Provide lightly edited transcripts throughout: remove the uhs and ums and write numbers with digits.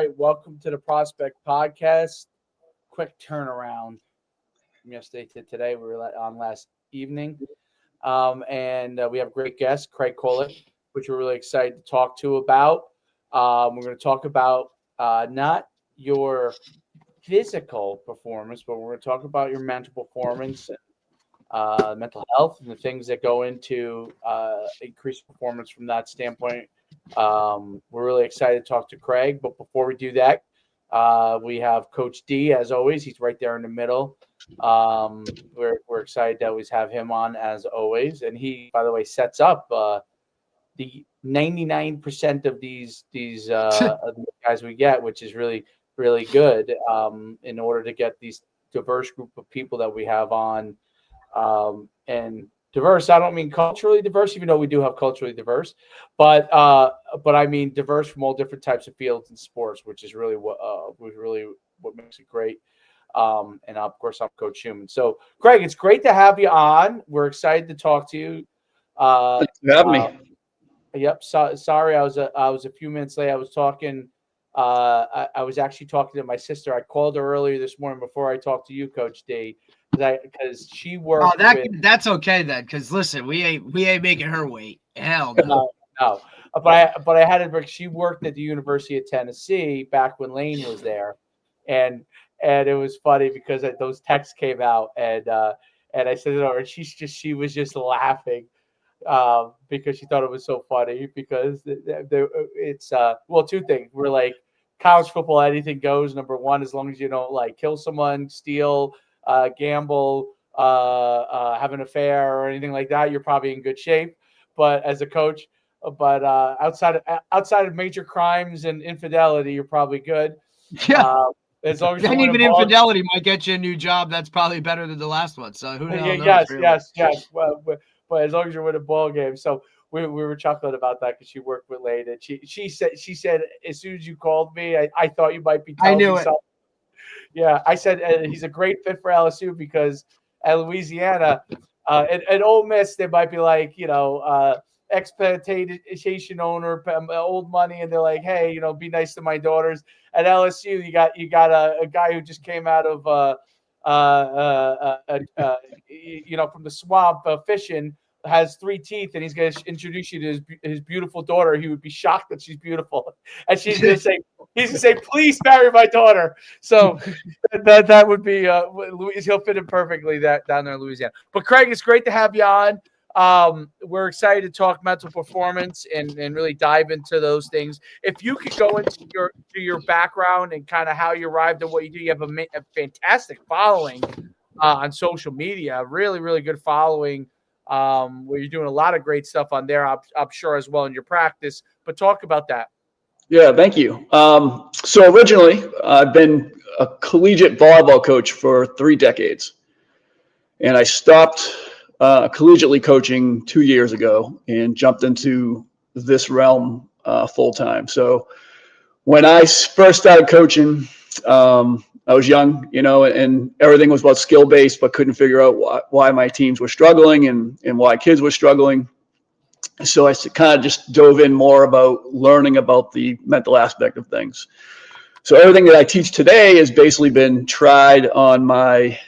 right, welcome to the Prospect Podcast. Quick turnaround from yesterday to today. We were on last evening, and we have a great guest, Craig Kolek, which we're really excited to talk to about. We're going to talk about not your physical performance, but we're going to talk about your mental performance, mental health, and the things that go into increased performance from that standpoint. We're really excited to talk to Craig, but before we do that, we have Coach D, as always. He's right there in the middle. We're excited to always have him on, as always. And he, by the way, sets up the 99% of these guys we get, which is really, really good in order to get these diverse group of people that we have on. And diverse, I don't mean culturally diverse, even though we do have culturally diverse, but I mean diverse from all different types of fields and sports, which is really what makes it great. And of course, I'm Coach Schumann. So, Craig, it's great to have you on. We're excited to talk to you. Thanks for having me. Yep. Sorry, I was a few minutes late. I was talking. I was actually talking to my sister. I called her earlier this morning before I talked to you, Coach D, because she worked. Oh, that's okay then. Because listen, we ain't making her wait. Hell no. No. But I had it. She worked at the University of Tennessee back when Lane was there, and it was funny because those texts came out, and I said it over, and she was just laughing. Because she thought it was so funny because it's two things. We're like, college football, anything goes. Number one, as long as you don't like kill someone, steal, gamble, have an affair or anything like that, you're probably in good shape. But as a coach, outside of major crimes and infidelity, you're probably good. Yeah. As long as even infidelity might get you a new job, that's probably better than the last one. So who knows? Yes. Well, but as long as you're winning ball games. So we were chuckling about that because she worked with Lane, and she said as soon as you called me, I thought you might be telling me something. Yeah, I said he's a great fit for LSU because at Louisiana, at Ole Miss, they might be like, exploitation owner, old money, and they're like, hey, be nice to my daughters. At LSU, you got a guy who just came out of from the swamp fishing, has 3 teeth, and he's going to introduce you to his beautiful daughter. He would be shocked that she's beautiful, and he's going to say, please marry my daughter. So that would be he'll fit in perfectly that down there in Louisiana. But Craig, it's great to have you on. We're excited to talk mental performance and really dive into those things. If you could go into your background and kind of how you arrived at what you do. You have a fantastic following on social media, really, really good following, where you're doing a lot of great stuff on there, I'm sure, as well in your practice. But talk about that. Yeah, thank you. So originally, I've been a collegiate volleyball coach for 3 decades, and I stopped collegiately coaching 2 years ago and jumped into this realm full time. So when I first started coaching, I was young, and everything was about skill based, but couldn't figure out why my teams were struggling and why kids were struggling. So I kind of just dove in more about learning about the mental aspect of things. So everything that I teach today has basically been tried on my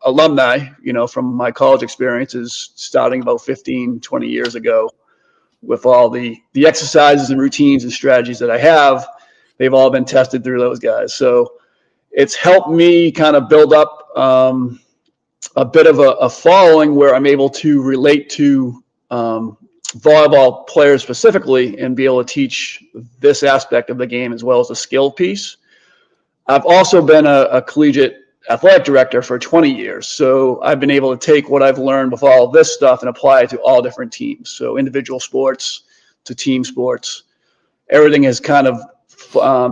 alumni, from my college experiences starting about 15, 20 years ago, with all the exercises and routines and strategies that I have. They've all been tested through those guys. So it's helped me kind of build up a bit of a following where I'm able to relate to volleyball players specifically and be able to teach this aspect of the game as well as the skill piece. I've also been a collegiate athletic director for 20 years. So I've been able to take what I've learned with all this stuff and apply it to all different teams. So individual sports to team sports, everything has kind of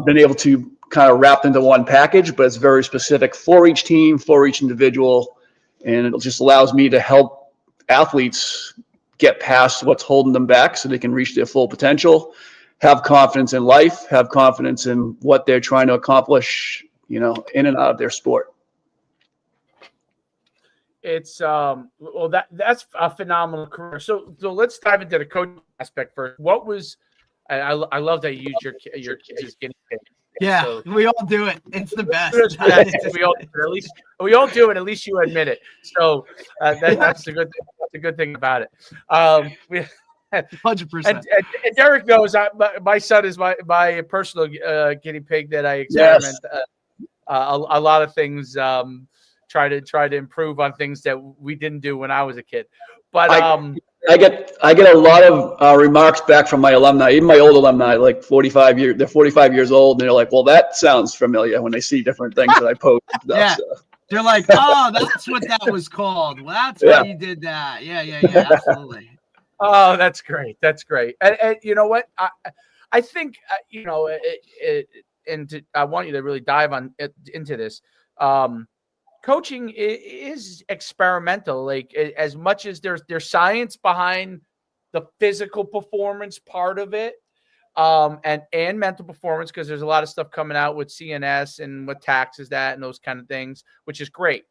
been able to kind of wrapped into one package, but it's very specific for each team, for each individual. And it just allows me to help athletes get past what's holding them back so they can reach their full potential, have confidence in life, have confidence in what they're trying to accomplish, in and out of their sport. It's that's a phenomenal career. So let's dive into the coaching aspect first. What was I love that you used your kids as guinea pigs. Yeah, So we all do it. It's the best. we all do it. At least we all do it. At least you admit it. So that's the good thing. That's a good thing about it. We 100%. and Derek knows my son is my personal guinea pig that I experiment a lot of things. Try to improve on things that we didn't do when I was a kid. But I get a lot of remarks back from my alumni, even my old alumni, like 45 years. They're 45 years old, and they're like, "Well, that sounds familiar." When they see different things that I post. Yeah. So. They're like, "Oh, that's what that was called. Well, that's why you did that." Yeah, absolutely. Oh, that's great. That's great. And you know what? I think I want you to really dive into this. Coaching is experimental. Like as much as there's science behind the physical performance part of it, and mental performance, because there's a lot of stuff coming out with CNS and what taxes that and those kind of things, which is great.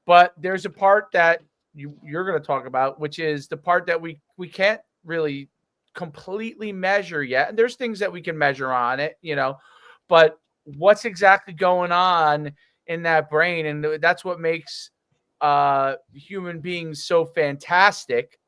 But there's a part that you're going to talk about, which is the part that we can't really completely measure yet. And there's things that we can measure on it, but what's exactly going on in that brain? And that's what makes human beings so fantastic,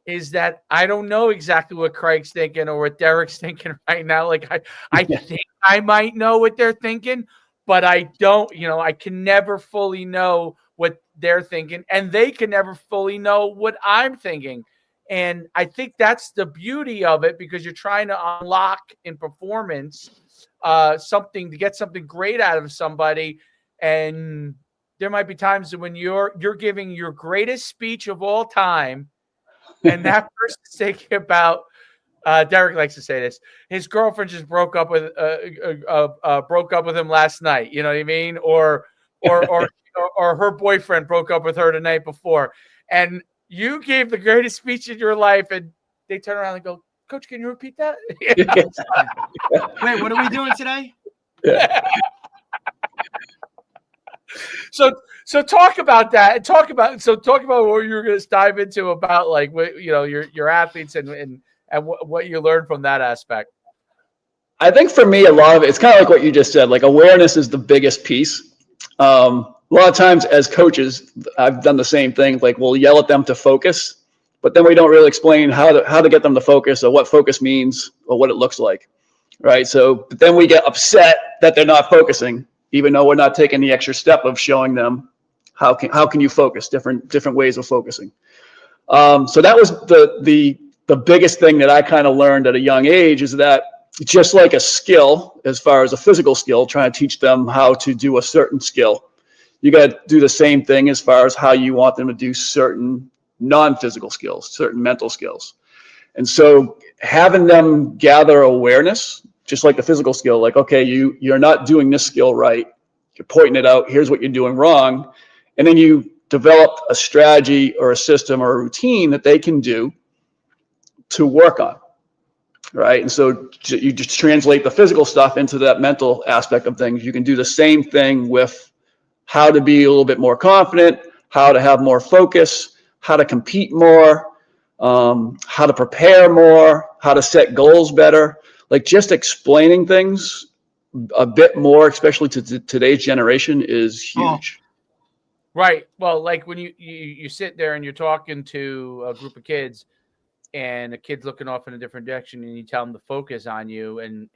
is that I don't know exactly what Craig's thinking or what Derek's thinking right now. Like I think I might know what they're thinking, but I don't, I can never fully know what they're thinking, and they can never fully know what I'm thinking. And I think that's the beauty of it, because you're trying to unlock in performance something to get something great out of somebody. And there might be times when you're giving your greatest speech of all time, and that person's thinking about Derek likes to say this. His girlfriend just broke up with him last night. You know what I mean? Or her boyfriend broke up with her the night before, and you gave the greatest speech in your life, and they turn around and go, "Coach, can you repeat that?" Wait, what are we doing today? Yeah. So talk about that, and talk about what you were going to dive into about, like, your athletes and what you learned from that aspect. I think for me, a lot of it's kind of like what you just said. Like, awareness is the biggest piece. A lot of times as coaches, I've done the same thing. Like, we'll yell at them to focus, but then we don't really explain how to get them to focus, or what focus means, or what it looks like, right? So but then we get upset that they're not focusing, even though we're not taking the extra step of showing them how can you focus, different ways of focusing. So that was the biggest thing that I kind of learned at a young age, is that just like a skill, as far as a physical skill, trying to teach them how to do a certain skill, you got to do the same thing as far as how you want them to do certain non-physical skills, certain mental skills. And so having them gather awareness, just like the physical skill, like, okay, you're not doing this skill right. You're pointing it out. Here's what you're doing wrong. And then you develop a strategy or a system or a routine that they can do to work on. Right. And so you just translate the physical stuff into that mental aspect of things. You can do the same thing with how to be a little bit more confident, how to have more focus, how to compete more, how to prepare more, how to set goals better. Like, just explaining things a bit more, especially to today's generation, is huge. Right. Well, like when you sit there and you're talking to a group of kids, and a kid's looking off in a different direction, and you tell them to focus on you, and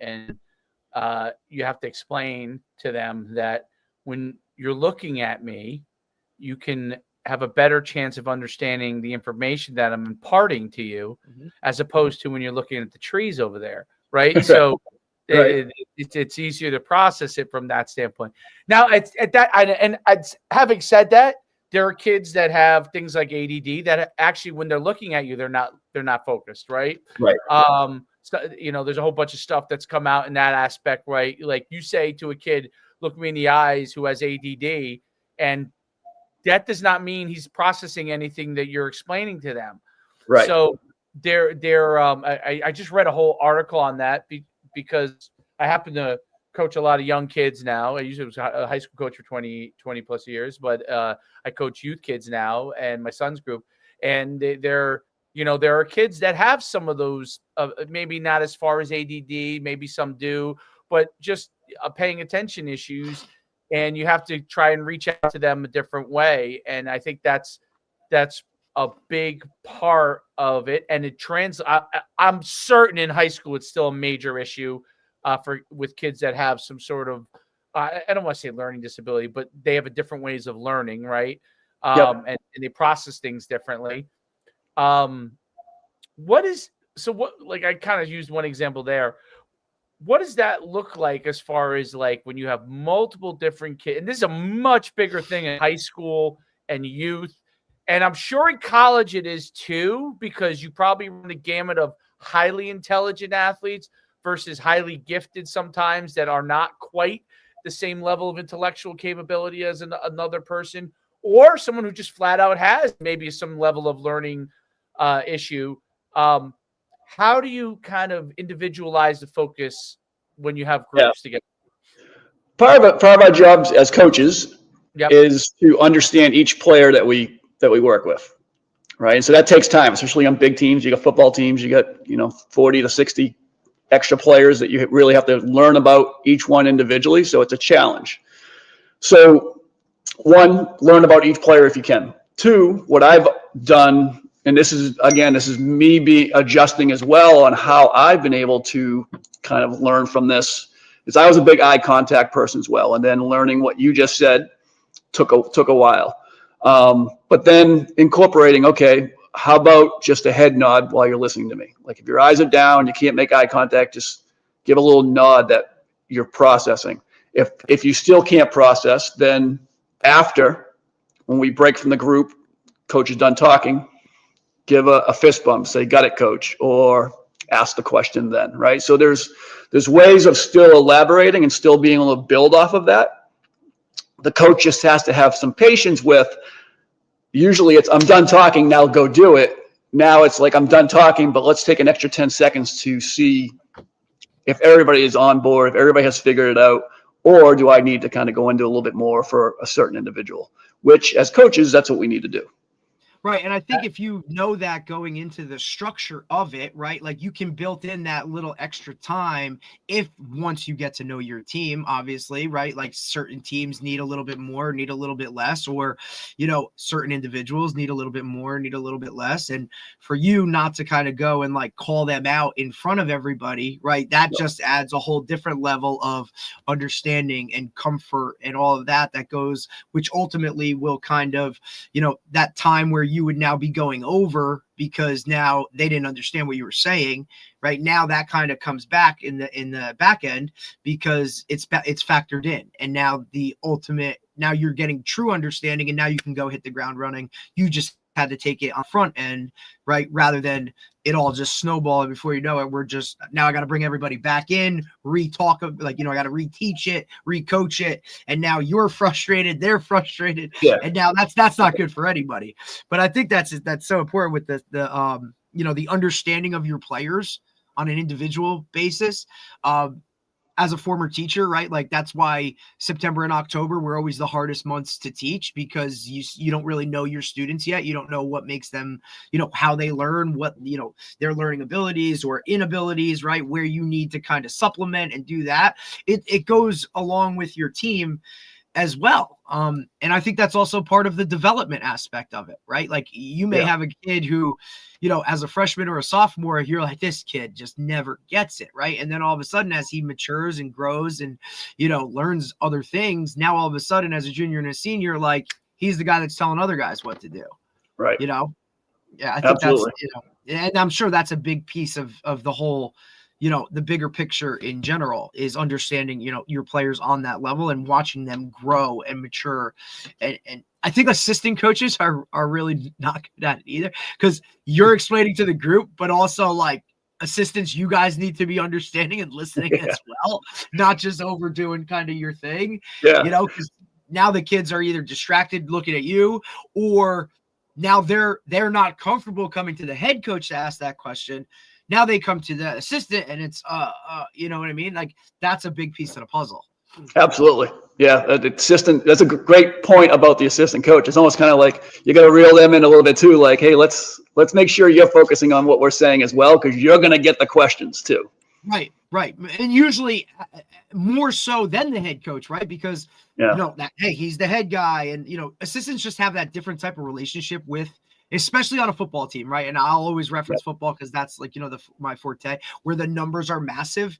you have to explain to them that when you're looking at me, you can have a better chance of understanding the information that I'm imparting to you, as opposed to when you're looking at the trees over there, right? So Right. it's easier to process it from that standpoint. Now, having said that, there are kids that have things like ADD that actually, when they're looking at you, they're not focused, right? Right. So, there's a whole bunch of stuff that's come out in that aspect, right? Like, you say to a kid, "Look me in the eyes," who has ADD, and that does not mean he's processing anything that you're explaining to them. Right. So I just read a whole article on that because I happen to coach a lot of young kids now. I usually was a high school coach for 20 plus years, but I coach youth kids now, and my son's group, and there are kids that have some of those, maybe not as far as ADD, maybe some do, but just paying attention issues, and you have to try and reach out to them a different way. And I think that's a big part of it. And I'm certain in high school it's still a major issue with kids that have some sort of I don't want to say learning disability, but they have a different ways of learning, right? And they process things differently. Like I kind of used one example there. What does that look like as far as like when you have multiple different kids? And this is a much bigger thing in high school and youth. And I'm sure in college it is too, because you probably run the gamut of highly intelligent athletes versus highly gifted sometimes that are not quite the same level of intellectual capability as another person, or someone who just flat out has maybe some level of learning issue. How do you kind of individualize the focus when you have groups together? Part of our jobs as coaches is to understand each player that we work with, right? And so that takes time, especially on big teams. You got football teams, you got 40 to 60 extra players that you really have to learn about each one individually. So it's a challenge. So one, learn about each player if you can. Two, what I've done, and this is me adjusting as well on how I've been able to kind of learn from this, is I was a big eye contact person as well. And then learning what you just said took a while. But then incorporating, okay, how about just a head nod while you're listening to me? Like if your eyes are down, you can't make eye contact, just give a little nod that you're processing. If you still can't process, then after, when we break from the group, coach is done talking, give a fist bump, say, got it, coach, or ask the question then, right? So there's ways of still elaborating and still being able to build off of that. The coach just has to have some patience with, usually it's, I'm done talking, now go do it. Now it's like, I'm done talking, but let's take an extra 10 seconds to see if everybody is on board, if everybody has figured it out, or do I need to kind of go into a little bit more for a certain individual, which as coaches, that's what we need to do. Right. And I think if you know that going into the structure of it, right, like you can build in that little extra time if once you get to know your team, obviously, right, like certain teams need a little bit more, need a little bit less, or, certain individuals need a little bit more, need a little bit less. And for you not to kind of go and like call them out in front of everybody, right, that just adds a whole different level of understanding and comfort and all of that goes, which ultimately will kind of, that time where you would now be going over because now they didn't understand what you were saying. Right now, that kind of comes back in the back end because it's factored in, and now the ultimate. Now you're getting true understanding, and now you can go hit the ground running. You just had to take it on front end, right? Rather than it all just snowball. Before you know it, we're just now I got to bring everybody back in, re-talk, I got to reteach it, re-coach it, and now you're frustrated, they're frustrated, and now that's not good for anybody. But I think that's so important with the understanding of your players on an individual basis. As a former teacher, right? Like that's why September and October were always the hardest months to teach, because you don't really know your students yet. You don't know what makes them, how they learn, what, their learning abilities or inabilities, right? Where you need to kind of supplement and do that. It goes along with your team as well. And I think that's also part of the development aspect of it, right? Like you may have a kid who, as a freshman or a sophomore, you're like, this kid just never gets it, right? And then all of a sudden, as he matures and grows and, learns other things, now all of a sudden, as a junior and a senior, like he's the guy that's telling other guys what to do. Right. Yeah, I think Absolutely. that's, and I'm sure that's a big piece of the whole, the bigger picture in general is understanding, your players on that level and watching them grow and mature. And I think assistant coaches are really not good at it either, because you're explaining to the group, but also like assistants, you guys need to be understanding and listening as well, not just overdoing kind of your thing, because now the kids are either distracted looking at you, or now they're not comfortable coming to the head coach to ask that question. Now they come to the assistant and it's, you know what I mean? Like that's a big piece of the puzzle. Absolutely. Yeah. The assistant, that's a great point about the assistant coach. It's almost kind of like you got to reel them in a little bit too. Like, hey, let's make sure you're focusing on what we're saying as well, because you're going to get the questions too. Right. Right. And usually more so than the head coach, right? Because, hey, he's the head guy. And, assistants just have that different type of relationship with, especially on a football team, right? And I'll always reference football because that's like, my forte, where the numbers are massive,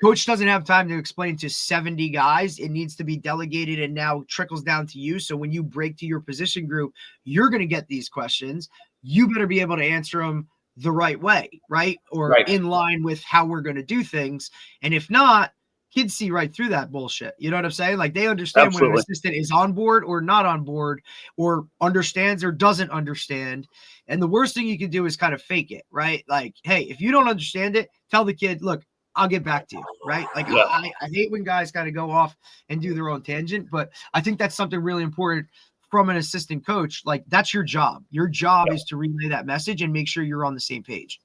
coach doesn't have time to explain to 70 guys. It needs to be delegated and now trickles down to you. So when you break to your position group, you're going to get these questions. You better be able to answer them the right way, right? Or in line with how we're going to do things. And if not, kids see right through that bullshit. You know what I'm saying? Like they understand when an assistant is on board or not on board, or understands or doesn't understand. And the worst thing you can do is kind of fake it, right? Like, hey, if you don't understand it, tell the kid, look, I'll get back to you, right? Like I hate when guys kind of go off and do their own tangent, but I think that's something really important from an assistant coach. Like that's your job. Your job is to relay that message and make sure you're on the same page.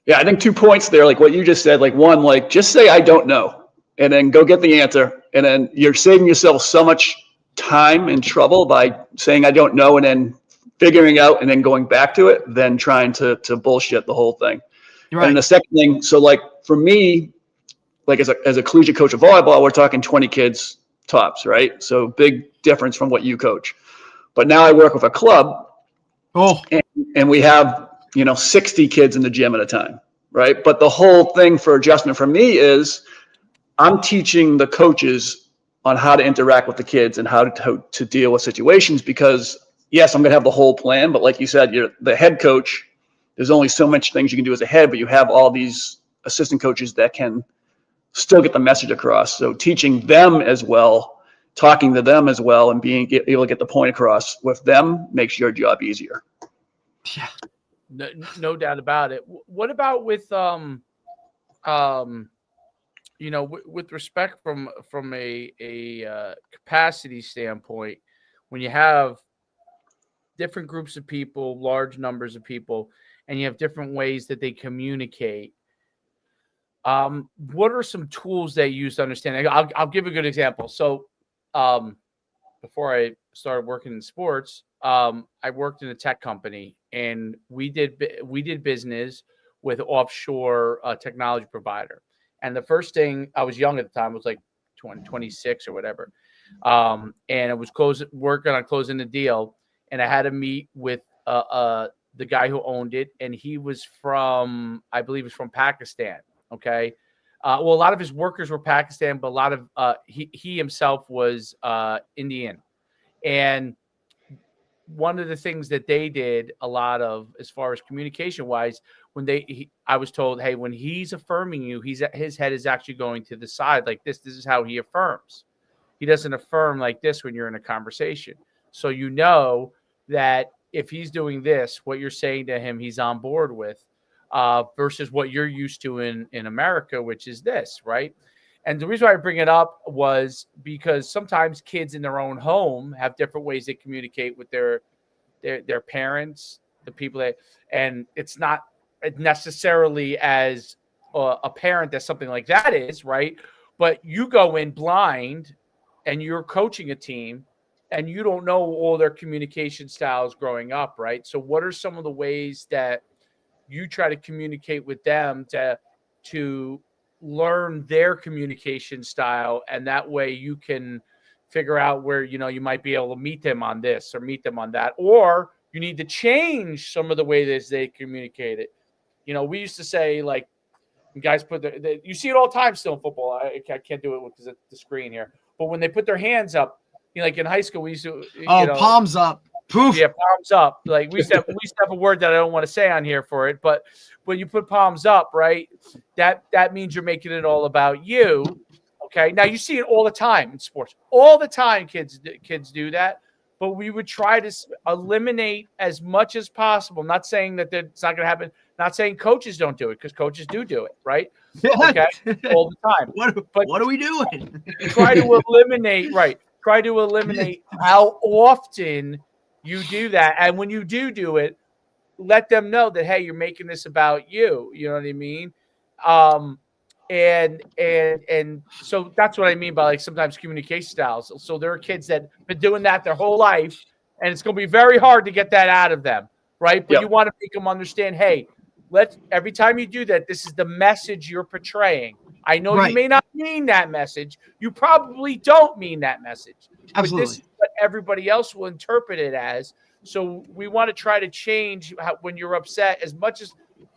Yeah, I think 2 points there, like what you just said, like one, like just say, I don't know, and then go get the answer. And then you're saving yourself so much time and trouble by saying, I don't know, and then figuring out and then going back to it, than trying to bullshit the whole thing. Right. And the second thing, so like for me, like as a collegiate coach of volleyball, we're talking 20 kids tops, right? So big difference from what you coach. But now I work with a club, and we have 60 kids in the gym at a time, right? But the whole thing for adjustment for me is I'm teaching the coaches on how to interact with the kids and how to deal with situations, because yes, I'm going to have the whole plan, but like you said, you're the head coach. There's only so much things you can do as a head, but you have all these assistant coaches that can still get the message across. So teaching them as well, talking to them as well, and being able to get the point across with them makes your job easier. Yeah, no doubt about it. What about with with respect from a capacity standpoint, when you have different groups of people, large numbers of people, and you have different ways that they communicate? What are some tools they use to understand? I'll give a good example. So, before I started working in sports, I worked in a tech company, and we did business with offshore technology provider. And the first thing, I was young at the time, was like 26 or whatever, and it was working on closing the deal, and I had to meet with the guy who owned it, and he was from, I believe, was from Pakistan. Okay. Well, a lot of his workers were Pakistan, but a lot of he himself was Indian. And one of the things that they did a lot of, as far as communication wise, when I was told, hey, when he's affirming you, his head is actually going to the side like this. This is how he affirms. He doesn't affirm like this when you're in a conversation. So that if he's doing this, what you're saying to him, he's on board with. Versus what you're used to in America, which is this, right? And the reason why I bring it up was because sometimes kids in their own home have different ways they communicate with their parents, the people and it's not necessarily as apparent as something like that is, right? But you go in blind and you're coaching a team and you don't know all their communication styles growing up, right? So what are some of the ways that you try to communicate with them to learn their communication style, and that way you can figure out where you might be able to meet them on this or meet them on that, or you need to change some of the way that they communicate it. We used to say, like, guys put you see it all the time still in football. I can't do it because of the screen here, but when they put their hands up, like in high school, we used to palms up. Poof. Yeah, palms up. Like we used to have a word that I don't want to say on here for it, but when you put palms up, right, that means you're making it all about you. Okay. Now you see it all the time in sports. All the time, kids do that. But we would try to eliminate as much as possible. Not saying that it's not going to happen. Not saying coaches don't do it, because coaches do it, right? Okay, all the time. What are we doing? Try to eliminate, right? Try to eliminate how often you do that, and when you do it, let them know that, hey, you're making this about you. You know what I mean? And so that's what I mean by, like, sometimes communication styles. So there are kids that have been doing that their whole life, and it's going to be very hard to get that out of them, right? But you want to make them understand, hey, every time you do that, this is the message you're portraying. I know you may not mean that message. You probably don't mean that message. Absolutely. But this is what everybody else will interpret it as. So we want to try to change when you're upset as much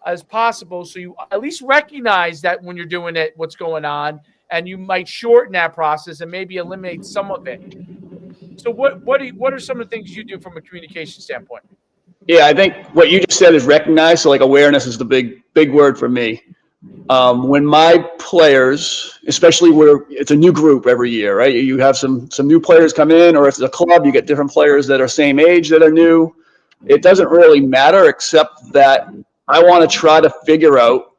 as possible, so you at least recognize that when you're doing it, what's going on, and you might shorten that process and maybe eliminate some of it. So what are some of the things you do from a communication standpoint? Yeah, I think what you just said is recognize. So like awareness is the big word for me. When my players, especially where it's a new group every year, right? You have some new players come in, or if it's a club, you get different players that are same age that are new. It doesn't really matter, except that I want to try to figure out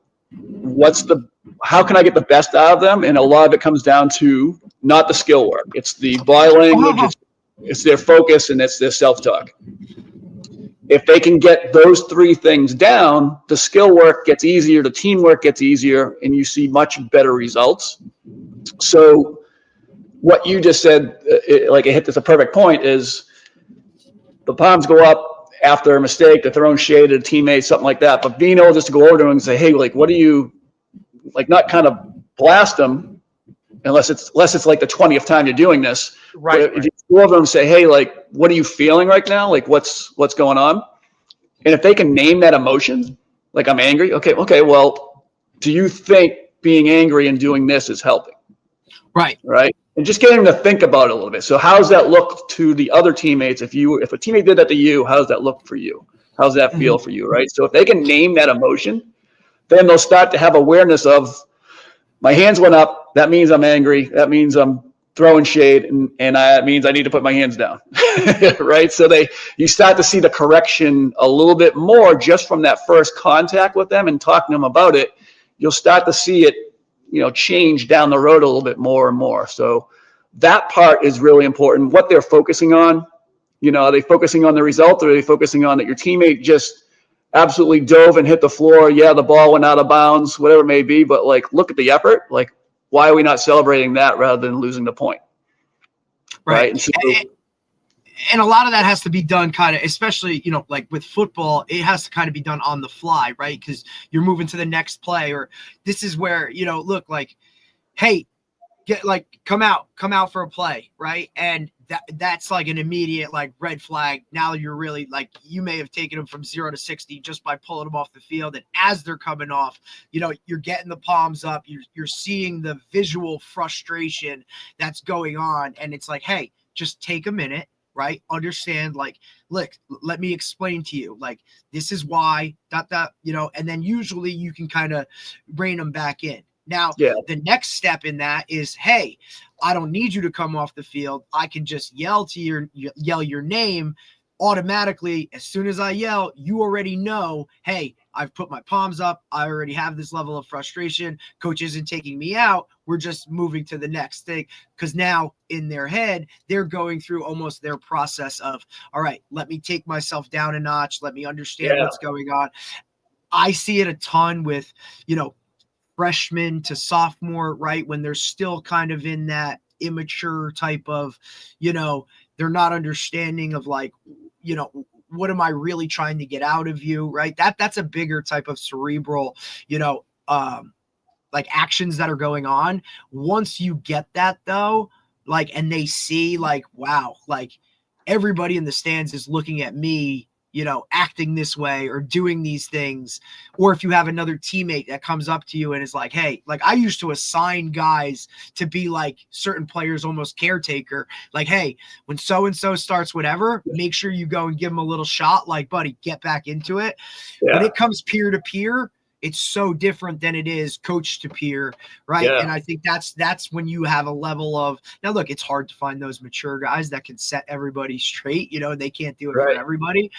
how can I get the best out of them? And a lot of it comes down to not the skill work. It's the body language, it's their focus, and it's their self-talk. If they can get those three things down, the skill work gets easier, the teamwork gets easier, and you see much better results. So what you just said, it hit this a perfect point, is the palms go up after a mistake, they're throwing shade at a teammate, something like that. But being able just to go over to them and say, hey, like, what do you, like, not kind of blast them, unless it's like the 20th time you're doing this. Right. If you go over and say, hey, like, what are you feeling right now? Like, what's going on? And if they can name that emotion, like, I'm angry. Okay. Well, do you think being angry and doing this is helping? Right. And just getting them to think about it a little bit. So how does that look to the other teammates? If a teammate did that to you, how does that look for you? How does that feel for you? Right. So if they can name that emotion, then they'll start to have awareness of, my hands went up. That means I'm angry. That means I'm throwing shade, and that means I need to put my hands down. Right. So you start to see the correction a little bit more just from that first contact with them and talking to them about it. You'll start to see it, change down the road a little bit more and more. So that part is really important. What they're focusing on, are they focusing on the result, or are they focusing on that your teammate just absolutely dove and hit the floor? Yeah, the ball went out of bounds, whatever it may be, but like, look at the effort. Like, why are we not celebrating that rather than losing the point? Right. And a lot of that has to be done kind of, especially, like with football, it has to kind of be done on the fly, right? Because you're moving to the next play, or this is where, look, like, hey, come out for a play, right? And that's like an immediate like red flag. Now you're really like, you may have taken them from 0 to 60 just by pulling them off the field. And as they're coming off, you're getting the palms up, you're seeing the visual frustration that's going on. And it's like, hey, just take a minute, right? Understand, like, look, let me explain to you, like, this is why, and then usually you can kind of rein them back in. Now, The next step in that is, hey, I don't need you to come off the field. I can just yell your name automatically. As soon as I yell, you already know, hey, I've put my palms up. I already have this level of frustration. Coach isn't taking me out. We're just moving to the next thing. Because now in their head, they're going through almost their process of, all right, let me take myself down a notch. Let me understand what's going on. I see it a ton with, freshman to sophomore, right? When they're still kind of in that immature type of, they're not understanding of like, what am I really trying to get out of you, right? That's a bigger type of cerebral, like actions that are going on. Once you get that though, like, and they see like, wow, like everybody in the stands is looking at me, acting this way or doing these things. Or if you have another teammate that comes up to you and is like, hey, like I used to assign guys to be like certain players, almost caretaker, like, hey, when so-and-so starts whatever, make sure you go and give them a little shot, like, buddy, get back into it. When it comes peer to peer, it's so different than it is coach to peer, right? Yeah. And I think that's when you have a level of, now look, it's hard to find those mature guys that can set everybody straight, they can't do it for everybody.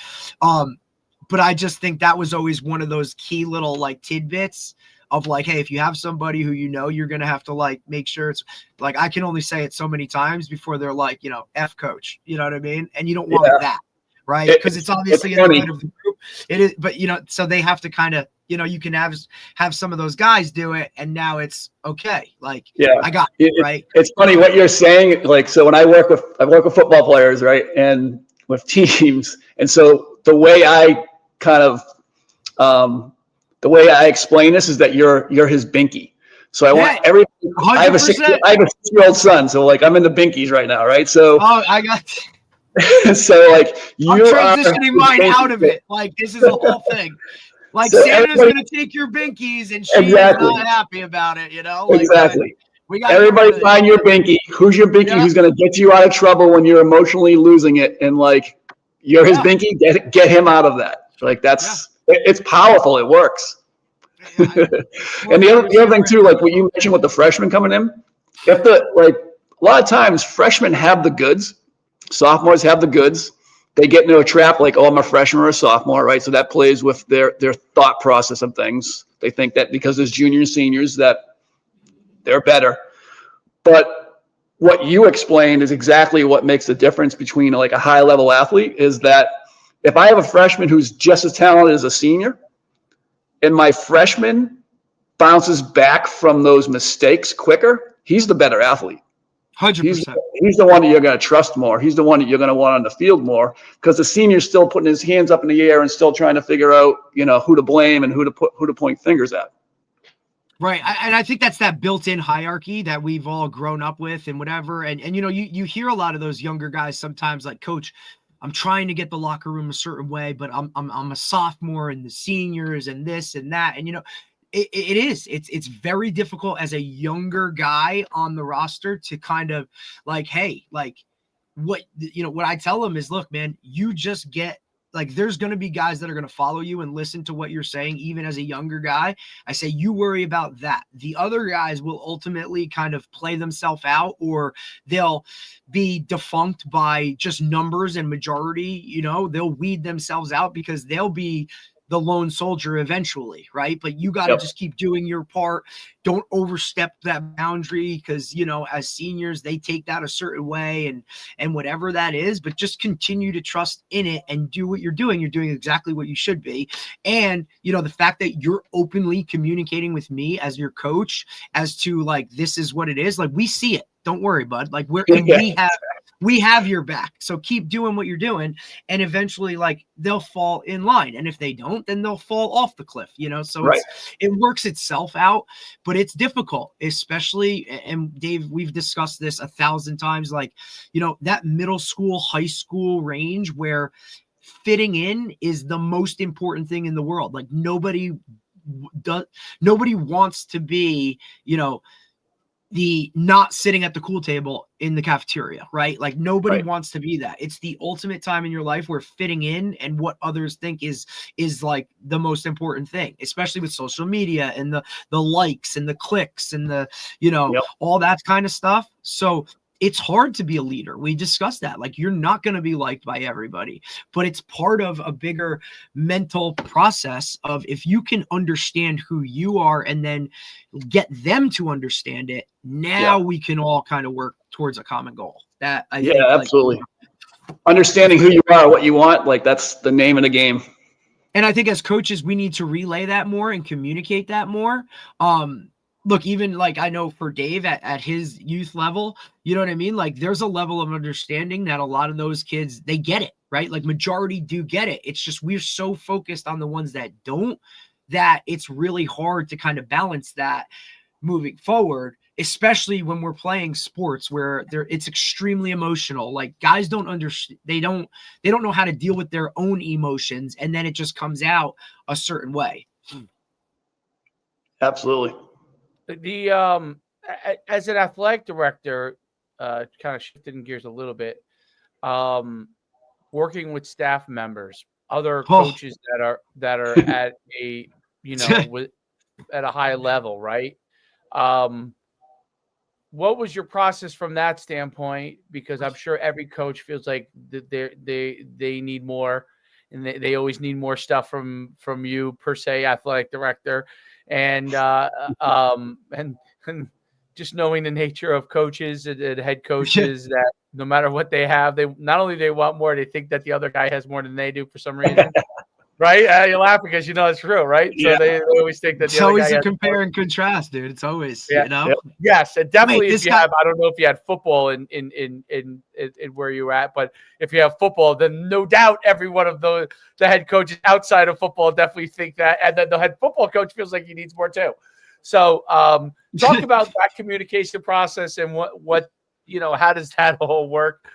But I just think that was always one of those key little like tidbits of like, hey, if you have somebody who you're going to have to like make sure it's like, I can only say it so many times before they're like, F coach, you know what I mean? And you don't want that, right? Because it's obviously in the head of the group. It is, but so they have to kind of, you can have some of those guys do it, and now it's okay. Like, I got it, right? It's funny what you're saying. Like, so when I work with football players, right, and with teams, and so the way I kind of the way I explain this is that you're his binky. So I want every. 100%. I have a 6-year-old son, so like I'm in the binkies right now, right? So I got. so like I'm transitioning mine out of it. Like this is a whole thing. Like so Santa's gonna take your binkies, and she's not happy about it. You know, like, exactly. We got everybody find your binky. Who's your binky? Who's gonna get you out of trouble when you're emotionally losing it? And like you're his binky. Get him out of that. Like that's it's powerful. It works. And the other thing too, like what you mentioned with the freshmen coming in, if a lot of times freshmen have the goods, sophomores have the goods. They get into a trap like, oh, I'm a freshman or a sophomore, right? So that plays with their thought process of things. They think that because there's juniors and seniors that they're better. But what you explained is exactly what makes the difference between like a high level athlete is that if I have a freshman who's just as talented as a senior and my freshman bounces back from those mistakes quicker, he's the better athlete. 100%. He's the one that you're going to trust more. He's the one that you're going to want on the field more because the senior's still putting his hands up in the air and still trying to figure out, who to blame and who to point fingers at. Right. And I think that's that built-in hierarchy that we've all grown up with and whatever. And you hear a lot of those younger guys sometimes like, Coach, I'm trying to get the locker room a certain way, but I'm a sophomore and the seniors and this and that. And, it's very difficult as a younger guy on the roster to kind of like, hey, like what I tell them is, look, man, you just get like, there's going to be guys that are going to follow you and listen to what you're saying. Even as a younger guy, I say, you worry about that. The other guys will ultimately kind of play themselves out, or they'll be defunct by just numbers and majority, they'll weed themselves out because they'll be the lone soldier eventually, right? But you got to just keep doing your part. Don't overstep that boundary because, as seniors, they take that a certain way and whatever that is, but just continue to trust in it and do what you're doing. You're doing exactly what you should be. And, the fact that you're openly communicating with me as your coach as to like, this is what it is. Like we see it. Don't worry, bud. Like we have your back. So keep doing what you're doing. And eventually like they'll fall in line. And if they don't, then they'll fall off the cliff, so it works itself out, but it's difficult, especially. And Dave, we've discussed this 1,000 times, like, that middle school, high school range where fitting in is the most important thing in the world. Like nobody wants to be, the not sitting at the cool table in the cafeteria, right? Like nobody wants to be that. It's the ultimate time in your life where fitting in and what others think is like the most important thing, especially with social media and the likes and the clicks and the, all that kind of stuff. So it's hard to be a leader. We discussed that. Like you're not going to be liked by everybody, but it's part of a bigger mental process of if you can understand who you are and then get them to understand it. Now we can all kind of work towards a common goal. That I think, absolutely. Understanding who you are, what you want, like that's the name of the game. And I think as coaches, we need to relay that more and communicate that more. Look, even like I know for Dave at his youth level, you know what I mean? Like there's a level of understanding that a lot of those kids, they get it, right? Like majority do get it. It's just we're so focused on the ones that don't, that it's really hard to kind of balance that moving forward, especially when we're playing sports where it's extremely emotional. Like guys don't understand, they don't know how to deal with their own emotions, and then it just comes out a certain way. Absolutely. The as an athletic director, kind of shifting gears a little bit, working with staff members, other coaches that are at a at a high level, right? What was your process from that standpoint? Because I'm sure every coach feels like they need more, and they always need more stuff from you per se, athletic director. And just knowing the nature of coaches and head coaches that no matter what they have, they not only they want more, they think that the other guy has more than they do for some reason. right? You laugh because you know it's true, right? So they always think that It's always a compare and contrast, dude. It's always, yeah. you know. Yep. Yes, and definitely Wait, if you have, I don't know if you had football in where you're at, but if you have football, then no doubt every one of the head coaches outside of football definitely think that, and then the head football coach feels like he needs more too. So talk about that communication process and what how does that all work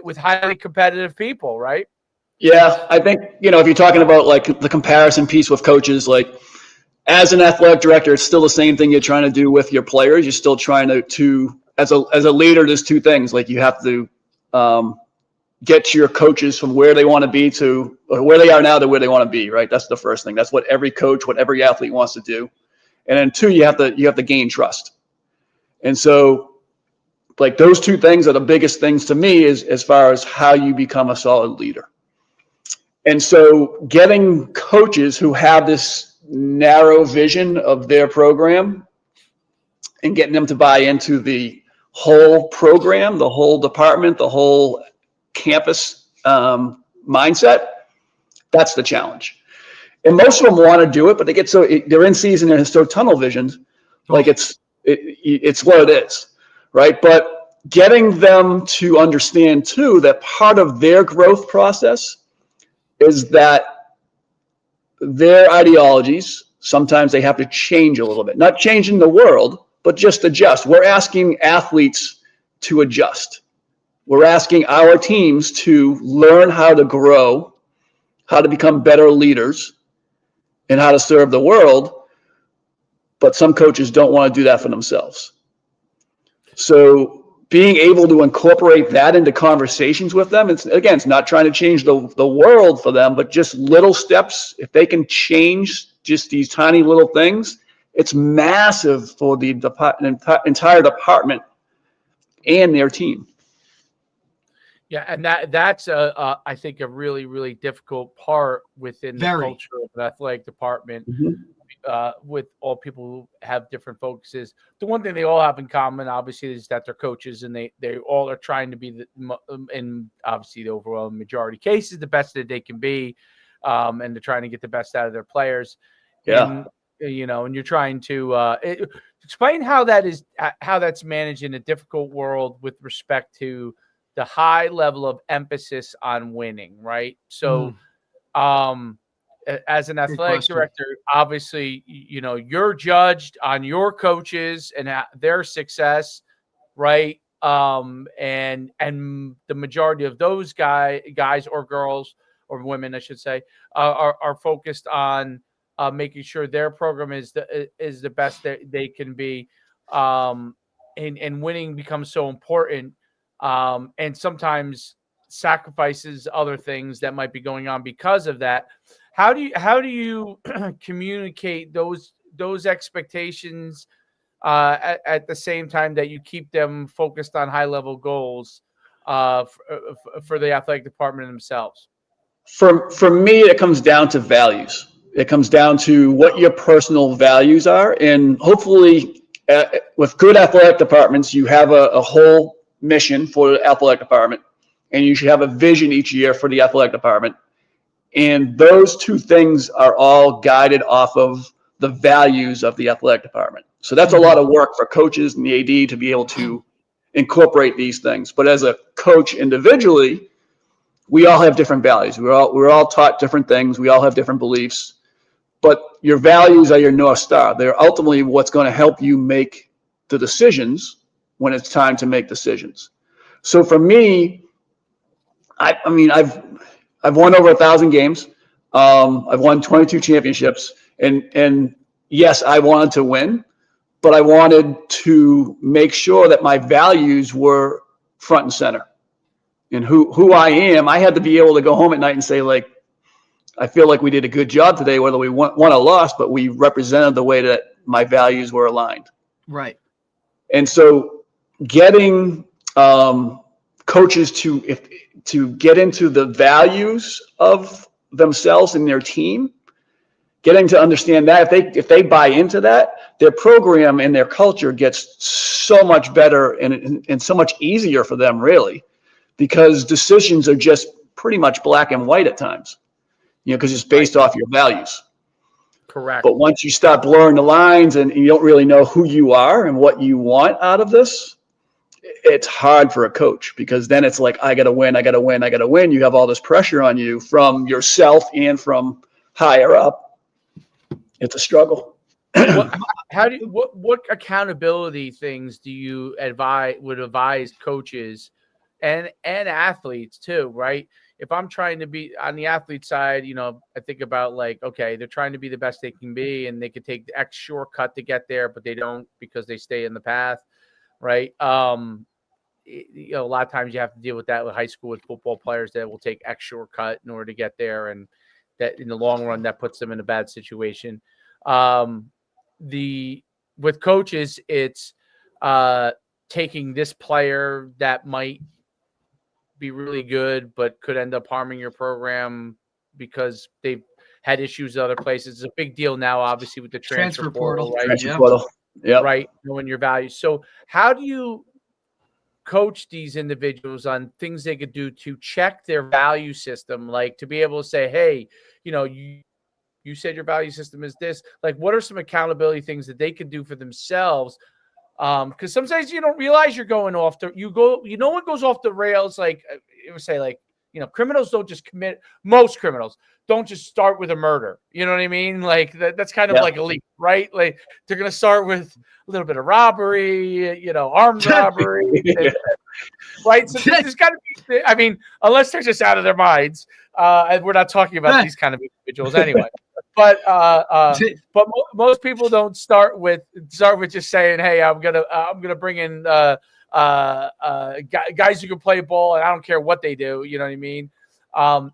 with highly competitive people, right? Yeah, I think, if you're talking about like the comparison piece with coaches, like as an athletic director, it's still the same thing you're trying to do with your players. You're still trying to as a leader, there's two things. Like you have to get your coaches from where they want to be to or where they are now to where they want to be, right? That's the first thing. That's what every coach, what every athlete wants to do. And then two, you have to gain trust. And so like those two things are the biggest things to me is as far as how you become a solid leader. And so getting coaches who have this narrow vision of their program and getting them to buy into the whole program, the whole department, the whole campus mindset, that's the challenge. And most of them want to do it, but they get they're in season and so tunnel visioned, like it's what it is, right? But getting them to understand too that part of their growth process is that their ideologies, sometimes they have to change a little bit, not changing the world, but just adjust. We're asking athletes to adjust. We're asking our teams to learn how to grow, how to become better leaders, and how to serve the world. But some coaches don't want to do that for themselves. So being able to incorporate that into conversations with them, it's not trying to change the world for them, but just little steps. If they can change just these tiny little things, it's massive for the entire department and their team. Yeah, and that's I think a really, really difficult part within the culture of an athletic department. Mm-hmm. With all people who have different focuses, the one thing they all have in common, obviously, is that they're coaches, and they all are trying to be in obviously the overall majority cases the best that they can be, and they're trying to get the best out of their players. Yeah, and you're trying to explain how that's managed in a difficult world with respect to the high level of emphasis on winning, right? So, as an athletic director, obviously, you're judged on your coaches and their success, right? And the majority of those guys or girls or women, I should say, are focused on making sure their program is the best that they can be, and winning becomes so important, and sometimes sacrifices other things that might be going on because of that. How do you communicate those expectations at the same time that you keep them focused on high level goals for the athletic department themselves? For me, it comes down to values. It comes down to what your personal values are, and hopefully, with good athletic departments, you have a whole mission for the athletic department, and you should have a vision each year for the athletic department. And those two things are all guided off of the values of the athletic department. So that's a lot of work for coaches and the AD to be able to incorporate these things. But as a coach individually, we all have different values. We're all taught different things. We all have different beliefs. But your values are your North Star. They're ultimately what's going to help you make the decisions when it's time to make decisions. So for me, I mean, I've won over 1,000 games. I've won 22 championships, and yes, I wanted to win, but I wanted to make sure that my values were front and center. And who I am, I had to be able to go home at night and say, like, I feel like we did a good job today, whether we won or lost, but we represented the way that my values were aligned. Right. And so getting coaches to get into the values of themselves and their team, getting to understand that if they buy into that, their program and their culture gets so much better and so much easier for them, really, because decisions are just pretty much black and white at times. because it's based off your values. Correct. But once you start blurring the lines and you don't really know who you are and what you want out of this, it's hard for a coach, because then it's like, I got to win, I got to win, I got to win. You have all this pressure on you from yourself and from higher up. It's a struggle. What accountability things do you advise coaches and athletes too, right? If I'm trying to be on the athlete side, I think about like, okay, they're trying to be the best they can be, and they could take the X shortcut to get there, but they don't, because they stay in the path, right? A lot of times you have to deal with that with high school with football players that will take X shortcut in order to get there, and that in the long run that puts them in a bad situation. With coaches, it's taking this player that might be really good but could end up harming your program because they've had issues at other places. It's a big deal now, obviously, with the transfer portal, right? Transfer portal. Yeah. Right. Knowing your values. So how do you coach these individuals on things they could do to check their value system, like to be able to say, hey, you said your value system is this, like, what are some accountability things that they can do for themselves? Because sometimes you don't realize you're going off what goes off the rails. Like it would say, like, criminals don't just most criminals don't just start with a murder. You know what I mean? Like that's kind of like elite, right? Like they're going to start with a little bit of robbery, armed robbery, right? So there's got to be, I mean, unless they're just out of their minds, and we're not talking about these kind of individuals anyway. But most people don't start with just saying, "Hey, I'm gonna bring in guys who can play ball, and I don't care what they do." You know what I mean?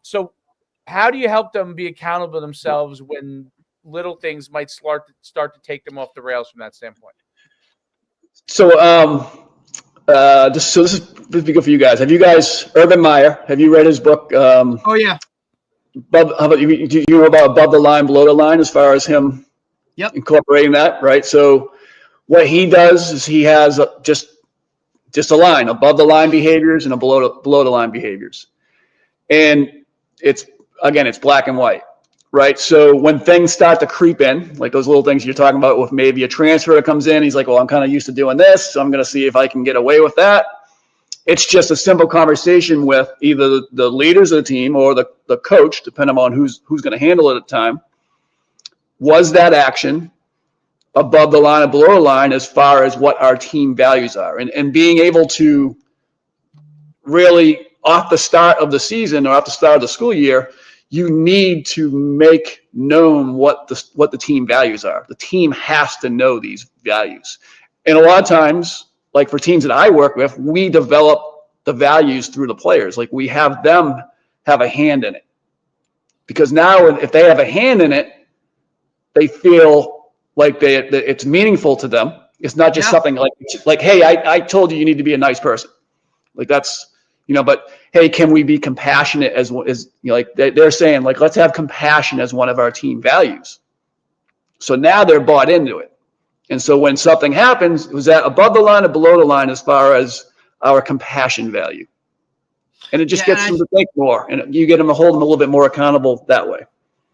So, how do you help them be accountable to themselves when little things might start to take them off the rails from that standpoint? So, this is good for you guys. Have you guys, Urban Meyer? Have you read his book? Oh yeah. How about you? Do you know about above the line, below the line, as far as him incorporating that, right? So what he does is he has just a line, above the line behaviors and a below the line behaviors. And it's black and white, right? So when things start to creep in, like those little things you're talking about with maybe a transfer that comes in, he's like, well, I'm kind of used to doing this, so I'm going to see if I can get away with that. It's just a simple conversation with either the leaders of the team or the coach, depending on who's going to handle it at the time. Was that action above the line or below the line as far as what our team values are? And being able to really, off the start of the season or off the start of the school year, you need to make known what the team values are. The team has to know these values. And a lot of times, like for teams that I work with, we develop the values through the players. Like we have them have a hand in it. Because now if they have a hand in it, they feel like it's meaningful to them. It's not just something like, hey, I told you need to be a nice person. Like that's, but hey, can we be compassionate as like they're saying, like, let's have compassion as one of our team values. So now they're bought into it. And so when something happens, was that above the line or below the line as far as our compassion value? And it just gets them to think more, and you get them to hold them a little bit more accountable that way.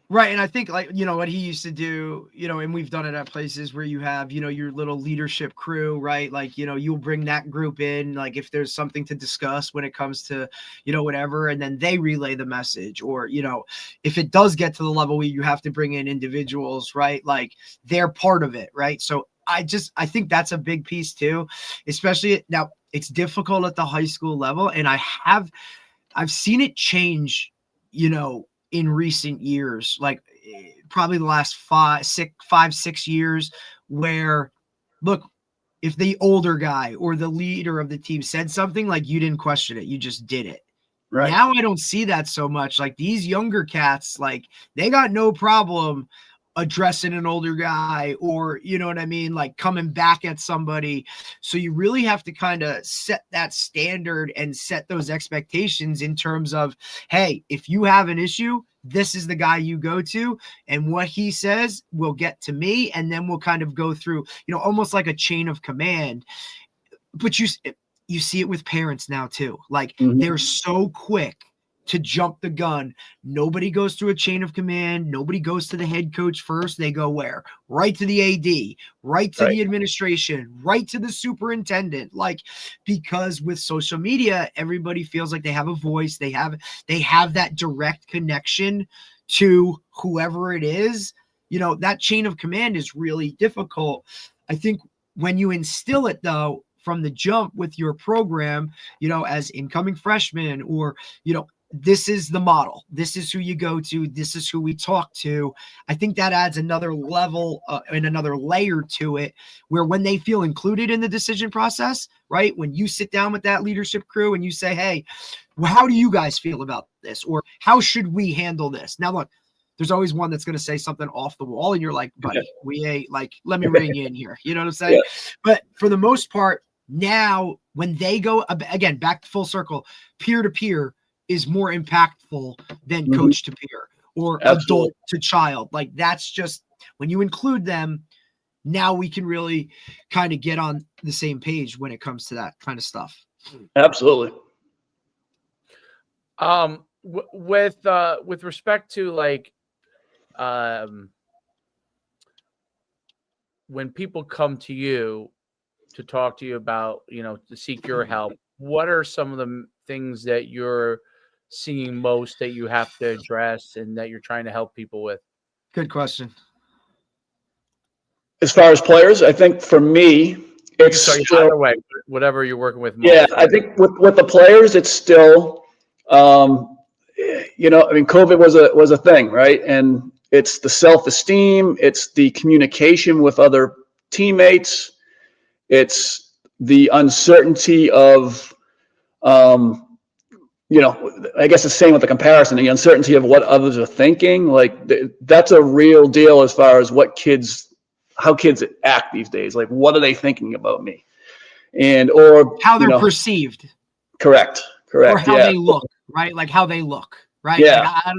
Right. And I think like, what he used to do, and we've done it at places where you have, your little leadership crew, right? Like, you'll bring that group in, like if there's something to discuss when it comes to, whatever, and then they relay the message, or, if it does get to the level where you have to bring in individuals, right? Like they're part of it. Right. So I think that's a big piece too, especially now it's difficult at the high school level. And I've seen it change, in recent years, like probably the last 5-6 years, where look, if the older guy or the leader of the team said something, like you didn't question it, you just did it. Right. Now I don't see that so much. Like these younger cats, like they got no problem addressing an older guy, or you know what I mean, like coming back at somebody. So you really have to kind of set that standard and set those expectations in terms of, hey, if you have an issue, this is the guy you go to, and what he says will get to me, and then we'll kind of go through, almost like a chain of command. But you see it with parents now too. Like they're so quick to jump the gun. Nobody goes through a chain of command. Nobody goes to the head coach first. They go where? Right to the AD, right to the administration, right to the superintendent. Like, because with social media, everybody feels like they have a voice. They have that direct connection to whoever it is. That chain of command is really difficult. I think when you instill it, though, from the jump with your program, as incoming freshmen, or, this is the model. This is who you go to. This is who we talk to. I think that adds another level and another layer to it, where when they feel included in the decision process, right? When you sit down with that leadership crew and you say, hey, how do you guys feel about this? Or how should we handle this? Now, look, there's always one that's going to say something off the wall, and you're like, buddy, we ain't like, let me ring you in here. You know what I'm saying? Yeah. But for the most part, now when they go, again, back to full circle, peer to peer is more impactful than coach to peer or adult to child. Like, that's just, when you include them, now we can really kind of get on the same page when it comes to that kind of stuff. Absolutely. With respect to, like, when people come to you to talk to you about, to seek your help, what are some of the things that you're seeing most that you have to address and that you're trying to help people with? Good question. As far as players, I think for me, it's still, either way, whatever you're working with most. Yeah, I think with the players, it's still, COVID was a thing, right? And it's the self-esteem, it's the communication with other teammates, it's the uncertainty of, I guess the same with the comparison, the uncertainty of what others are thinking. Like, that's a real deal as far as how kids act these days. Like, what are they thinking about me? Or how they're perceived. Correct. Or how they look, right? Like how they look, right? Yeah. Like,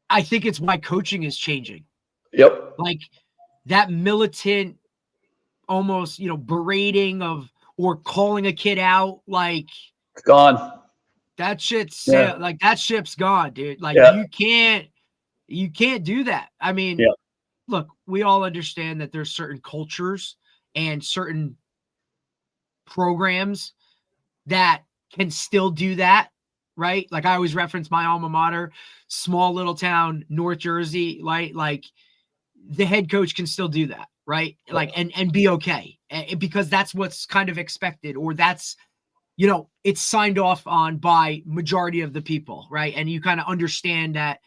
I think it's why coaching is changing. Yep. Like that militant, almost, berating or calling a kid out, like, it's gone. That shit's like, that ship's gone, dude. Like, you can't do that. I mean, look, we all understand that there's certain cultures and certain programs that can still do that, right? Like, I always reference my alma mater, small little town, North Jersey, right? Like, the head coach can still do that, right? Like, and be okay, because that's what's kind of expected, or that's, it's signed off on by majority of the people, right? And you kind of understand that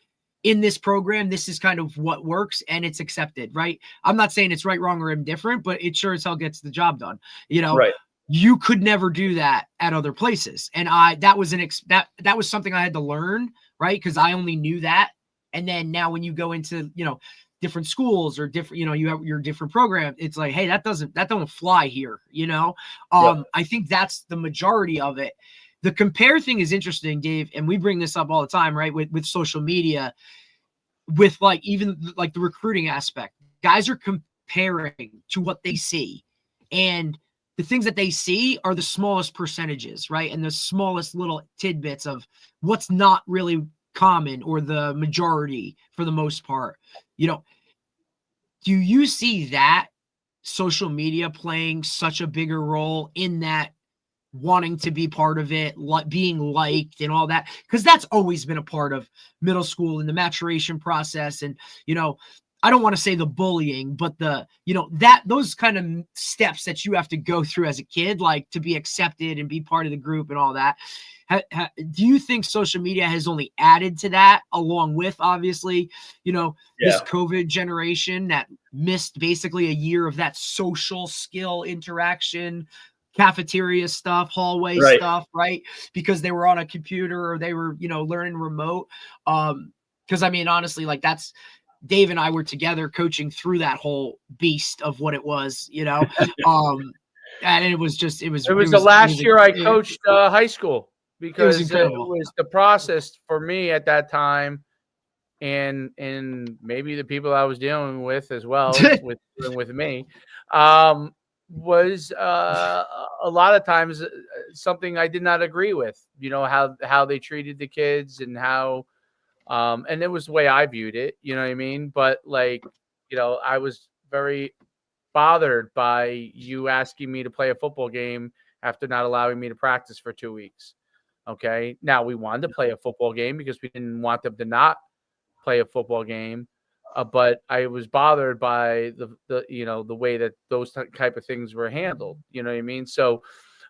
in this program, this is kind of what works and it's accepted, right? I'm not saying it's right, wrong, or indifferent, but it sure as hell gets the job done. Right. You could never do that at other places. And that was that was something I had to learn, right? Because I only knew that. And then now when you go into, different schools or different, you have your different program, it's like, hey, that don't fly here, I think that's the majority of it. The compare thing is interesting, Dave, and we bring this up all the time, right? With social media, with like, even like the recruiting aspect, guys are comparing to what they see, and the things that they see are the smallest percentages, right? And the smallest little tidbits of what's not really common, or the majority for the most part. Do you see that social media playing such a bigger role in that, wanting to be part of it, being liked and all that? Because that's always been a part of middle school and the maturation process. And, I don't want to say the bullying, but those kind of steps that you have to go through as a kid, like to be accepted and be part of the group and all that. Do you think social media has only added to that, along with, obviously, this COVID generation that missed basically a year of that social skill interaction, cafeteria stuff, hallway stuff, right? Because they were on a computer, or they were, learning remote. Because I mean, honestly, like, that's, Dave and I were together coaching through that whole beast of what it was, and it was the last year I coached high school, because it was the process for me at that time, and maybe the people I was dealing with as well with me. was a lot of times something I did not agree with. You know, how they treated the kids and how, and it was the way I viewed it. You know what I mean? But like, you know, I was very bothered by you asking me to play a football game after not allowing me to practice for 2 weeks. Okay. Now we wanted to play a football game because we didn't want them to not play a football game. But I was bothered by the you know, the way that those type of things were handled. You know what I mean? So,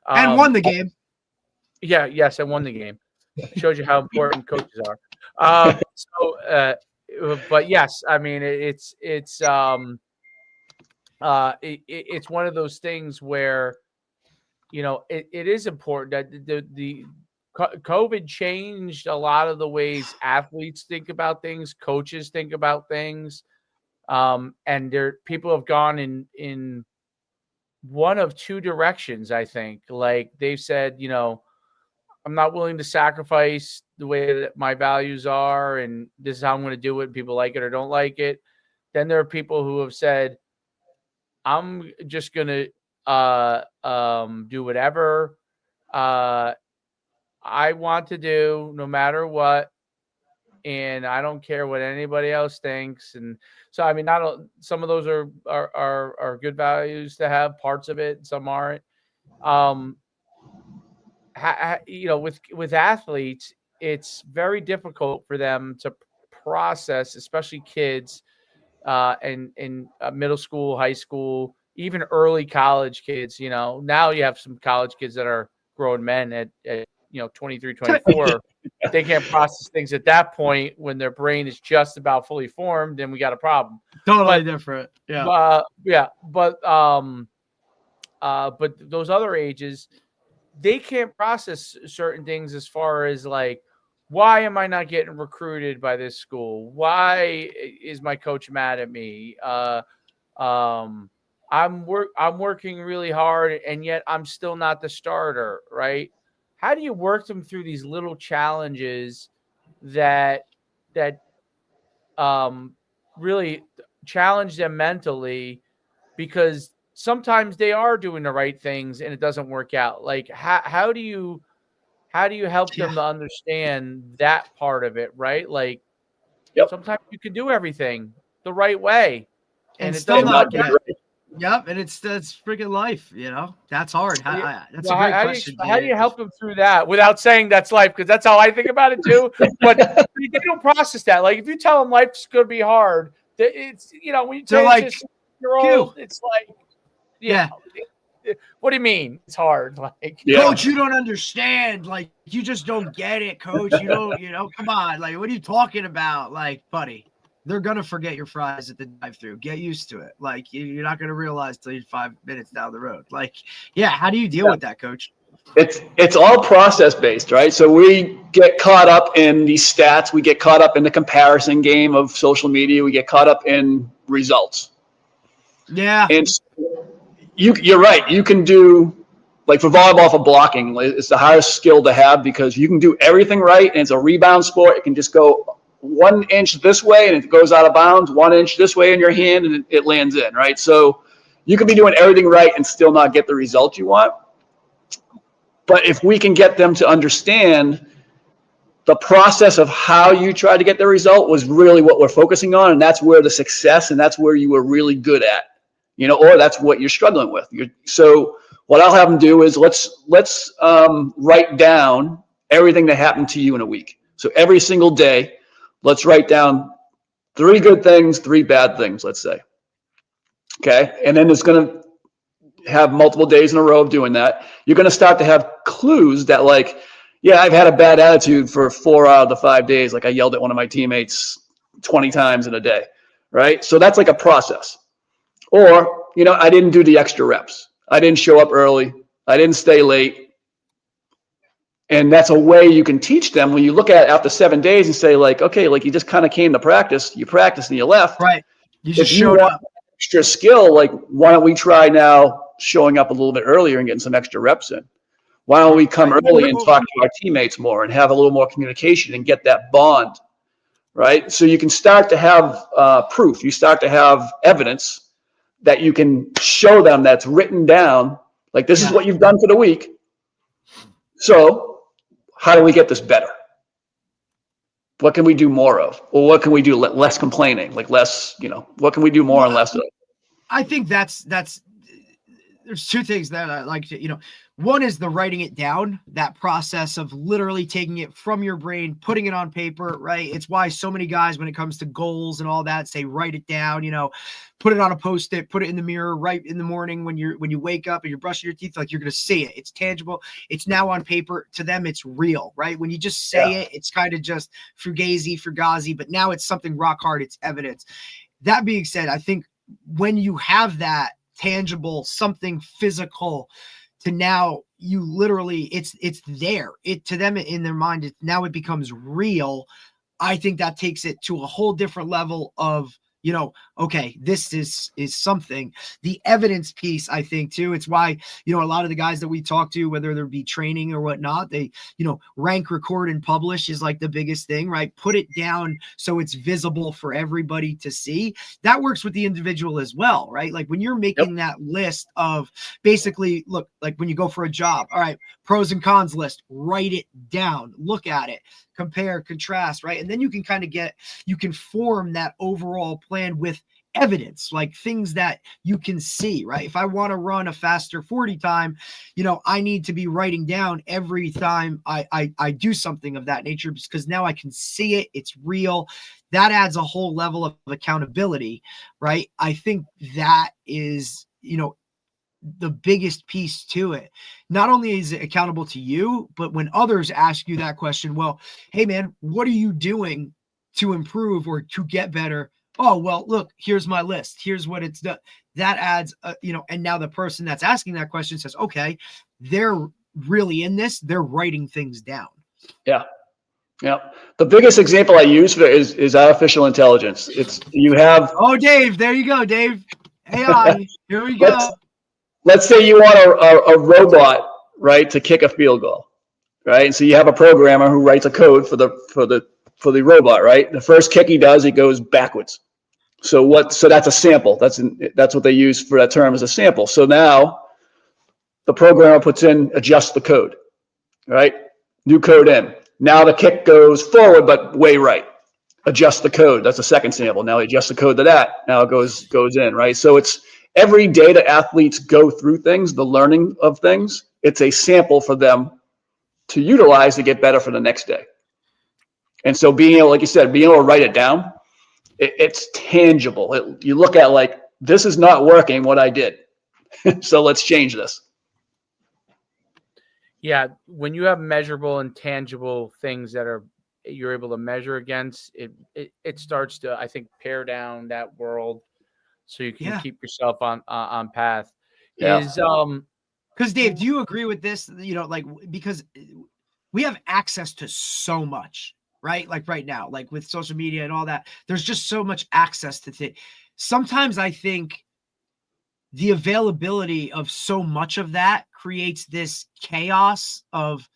And won the game. yeah, yes, I won the game. Shows you how important coaches are. But yes, I mean it's it's one of those things where, you know, it is important that the COVID changed a lot of the ways athletes think about things, coaches think about things, and people have gone in one of two directions. I think, like they've said, you know, I'm not willing to sacrifice the way that my values are, and this is how I'm going to do it. And people like it or don't like it. Then there are people who have said, I'm just going to do whatever I want to do, no matter what, and I don't care what anybody else thinks. And so, I mean, some of those are good values to have. Parts of it, some aren't. You know, with athletes, it's very difficult for them to process, especially kids, in middle school, high school, even early college kids. You know, now you have some college kids that are grown men at you know, 23, 24. They can't process things at that point when their brain is just about fully formed, and we got a problem. Totally different. Yeah. But those other ages, they can't process certain things as far as like, why am I not getting recruited by this school? Why is my coach mad at me? I'm working really hard, and yet I'm still not the starter, right? How do you work them through these little challenges that really challenge them mentally? Because sometimes they are doing the right things and it doesn't work out. Like how do you help them to understand that part of it, right? Like, Yep. sometimes you can do everything the right way And it still doesn't not work out. get. Yep, and that's freaking life, you know. That's hard. That's a great question. How do you help them through that without saying that's life? Because that's how I think about it too. But they don't process that. Like if you tell them life's going to be hard, it's, you know, when you tell like, you're old, it's like, yeah. What do you mean it's hard? Like, Coach, you don't understand. Like, you just don't get it, Coach. You don't, you know, come on. Like, what are you talking about? Like, buddy, they're going to forget your fries at the drive-thru. Get used to it. Like, you're not going to realize till you're 5 minutes down the road. Like, yeah, how do you deal with that, Coach? It's all process based, right? So we get caught up in these stats. We get caught up in the comparison game of social media. We get caught up in results. Yeah. And you're right. You can do, like for volleyball, for blocking, it's the hardest skill to have because you can do everything right, and it's a rebound sport. It can just go 1 inch this way and it goes out of bounds, 1 inch this way in your hand, and it lands in, right? So you can be doing everything right and still not get the result you want. But if we can get them to understand the process of how you try to get the result was really what we're focusing on, and that's where the success and that's where you were really good at, you know, or that's what you're struggling with. So what I'll have them do is let's write down everything that happened to you in a week. So every single day, let's write down 3 good things, 3 bad things, let's say. Okay, and then it's going to have multiple days in a row of doing that. You're going to start to have clues that, like, yeah, I've had a bad attitude for 4 out of the 5 days. Like I yelled at one of my teammates 20 times in a day, right? So that's like a process. Or, you know, I didn't do the extra reps. I didn't show up early. I didn't stay late. And that's a way you can teach them when you look at it after 7 days and say, like, okay, like you just kind of came to practice, you practiced and you left. Right. You just if you showed want up. Extra skill, like, why don't we try now showing up a little bit earlier and getting some extra reps in? Why don't we come early and talk to our teammates more and have a little more communication and get that bond, right? So you can start to have proof. You start to have evidence that you can show them that's written down, like this is what you've done for the week. So how do we get this better? What can we do more of? Or what can we do less complaining, like less, what can we do more and less of? I think that's there's two things that I like to, one is the writing it down, that process of literally taking it from your brain, putting it on paper, right? It's why so many guys, when it comes to goals and all that, say, write it down, put it on a Post-it, put it in the mirror, right in the morning when you wake up and you're brushing your teeth, like you're going to see it. It's tangible. It's now on paper. To them, it's real, right? When you just say it, it's kind of just fugazi, but now it's something rock hard. It's evidence. That being said, I think when you have that tangible, something physical, to now you literally it's there. It to them in their mind, now it becomes real. I think that takes it to a whole different level of, okay, this is something. The evidence piece, I think too, it's why, a lot of the guys that we talk to, whether there be training or whatnot, they, rank, record, and publish is like the biggest thing, right? Put it down so it's visible for everybody to see. That works with the individual as well, right? Like when you're making that list of basically, look, like when you go for a job, all right, pros and cons list, write it down, look at it, compare, contrast, right? And then you can kind of you can form that overall plan with evidence, like things that you can see, right? If I want to run a faster 40 time, I need to be writing down every time I do something of that nature, because now I can see it. It's real. That adds a whole level of accountability, right? I think that is, the biggest piece to it. Not only is it accountable to you, but when others ask you that question, well, hey man, what are you doing to improve or to get better? Oh, well, look, here's my list. Here's what it's done. That adds, and now the person that's asking that question says, okay, they're really in this. They're writing things down. Yeah. Yeah. The biggest example I use for it is artificial intelligence. Oh, Dave, there you go, Dave. AI, here we go. Let's say you want a robot, right, to kick a field goal, right? And so you have a programmer who writes a code for the robot, right? The first kick he does, he goes backwards. So that's a sample. That's what they use for that term, as a sample. So now the programmer puts in, adjusts the code, right? New code in. Now the kick goes forward, but way right. Adjust the code. That's the second sample. Now he adjusts the code to that. Now it goes in, right? So it's every day that athletes go through things, the learning of things, it's a sample for them to utilize to get better for the next day. And so being able, like you said, being able to write it down, it's tangible. You look at like, this is not working what I did. So let's change this. Yeah. When you have measurable and tangible things that you're able to measure against, it starts to, I think, pare down that world so you can keep yourself on path. Because Dave, do you agree with this? Because we have access to so much, right? Like right now, like with social media and all that, there's just so much access to things. Sometimes I think the availability of so much of that creates this chaos of,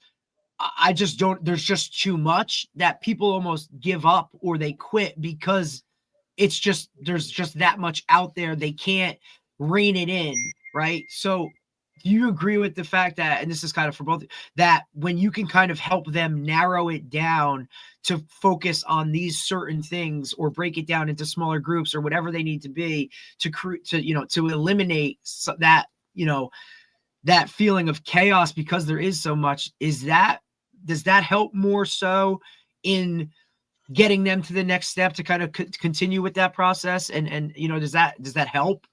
there's just too much that people almost give up or they quit because there's just that much out there. They can't rein it in, right? So do you agree with the fact that, and this is kind of for both, that when you can kind of help them narrow it down to focus on these certain things or break it down into smaller groups or whatever they need to be to eliminate that, that feeling of chaos because there is so much, does that help more so in getting them to the next step to kind of continue with that process? And does that help?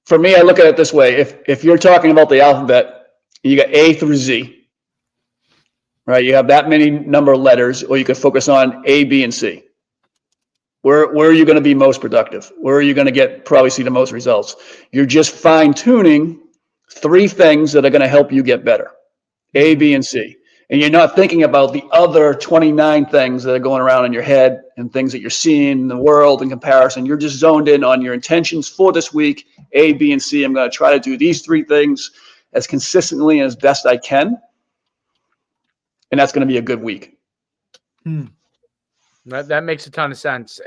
For me, I look at it this way. If you're talking about the alphabet, you got A through Z, right? You have that many number of letters, or you could focus on A, B, and C. Where are you going to be most productive? Where are you going to probably see the most results? You're just fine tuning 3 things that are going to help you get better. A, B, and C. And you're not thinking about the other 29 things that are going around in your head and things that you're seeing in the world in comparison. You're just zoned in on your intentions for this week, A, B, and C. I'm going to try to do these 3 things as consistently and as best I can. And that's going to be a good week. That makes a ton of sense.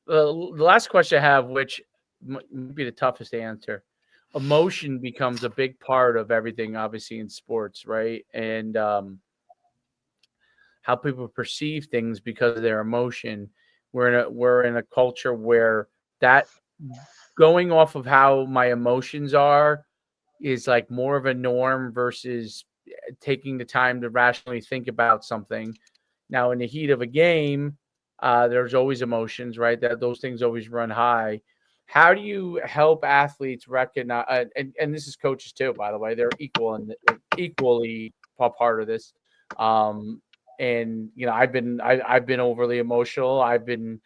The last question I have, which might be the toughest answer. Emotion becomes a big part of everything, obviously, in sports, right? And how people perceive things because of their emotion. We're in a culture where that going off of how my emotions are is like more of a norm versus taking the time to rationally think about something. Now, in the heat of a game, there's always emotions, right? That those things always run high. How do you help athletes recognize? And this is coaches too, by the way. They're equally a part of this. Um, and I've been overly emotional. I've been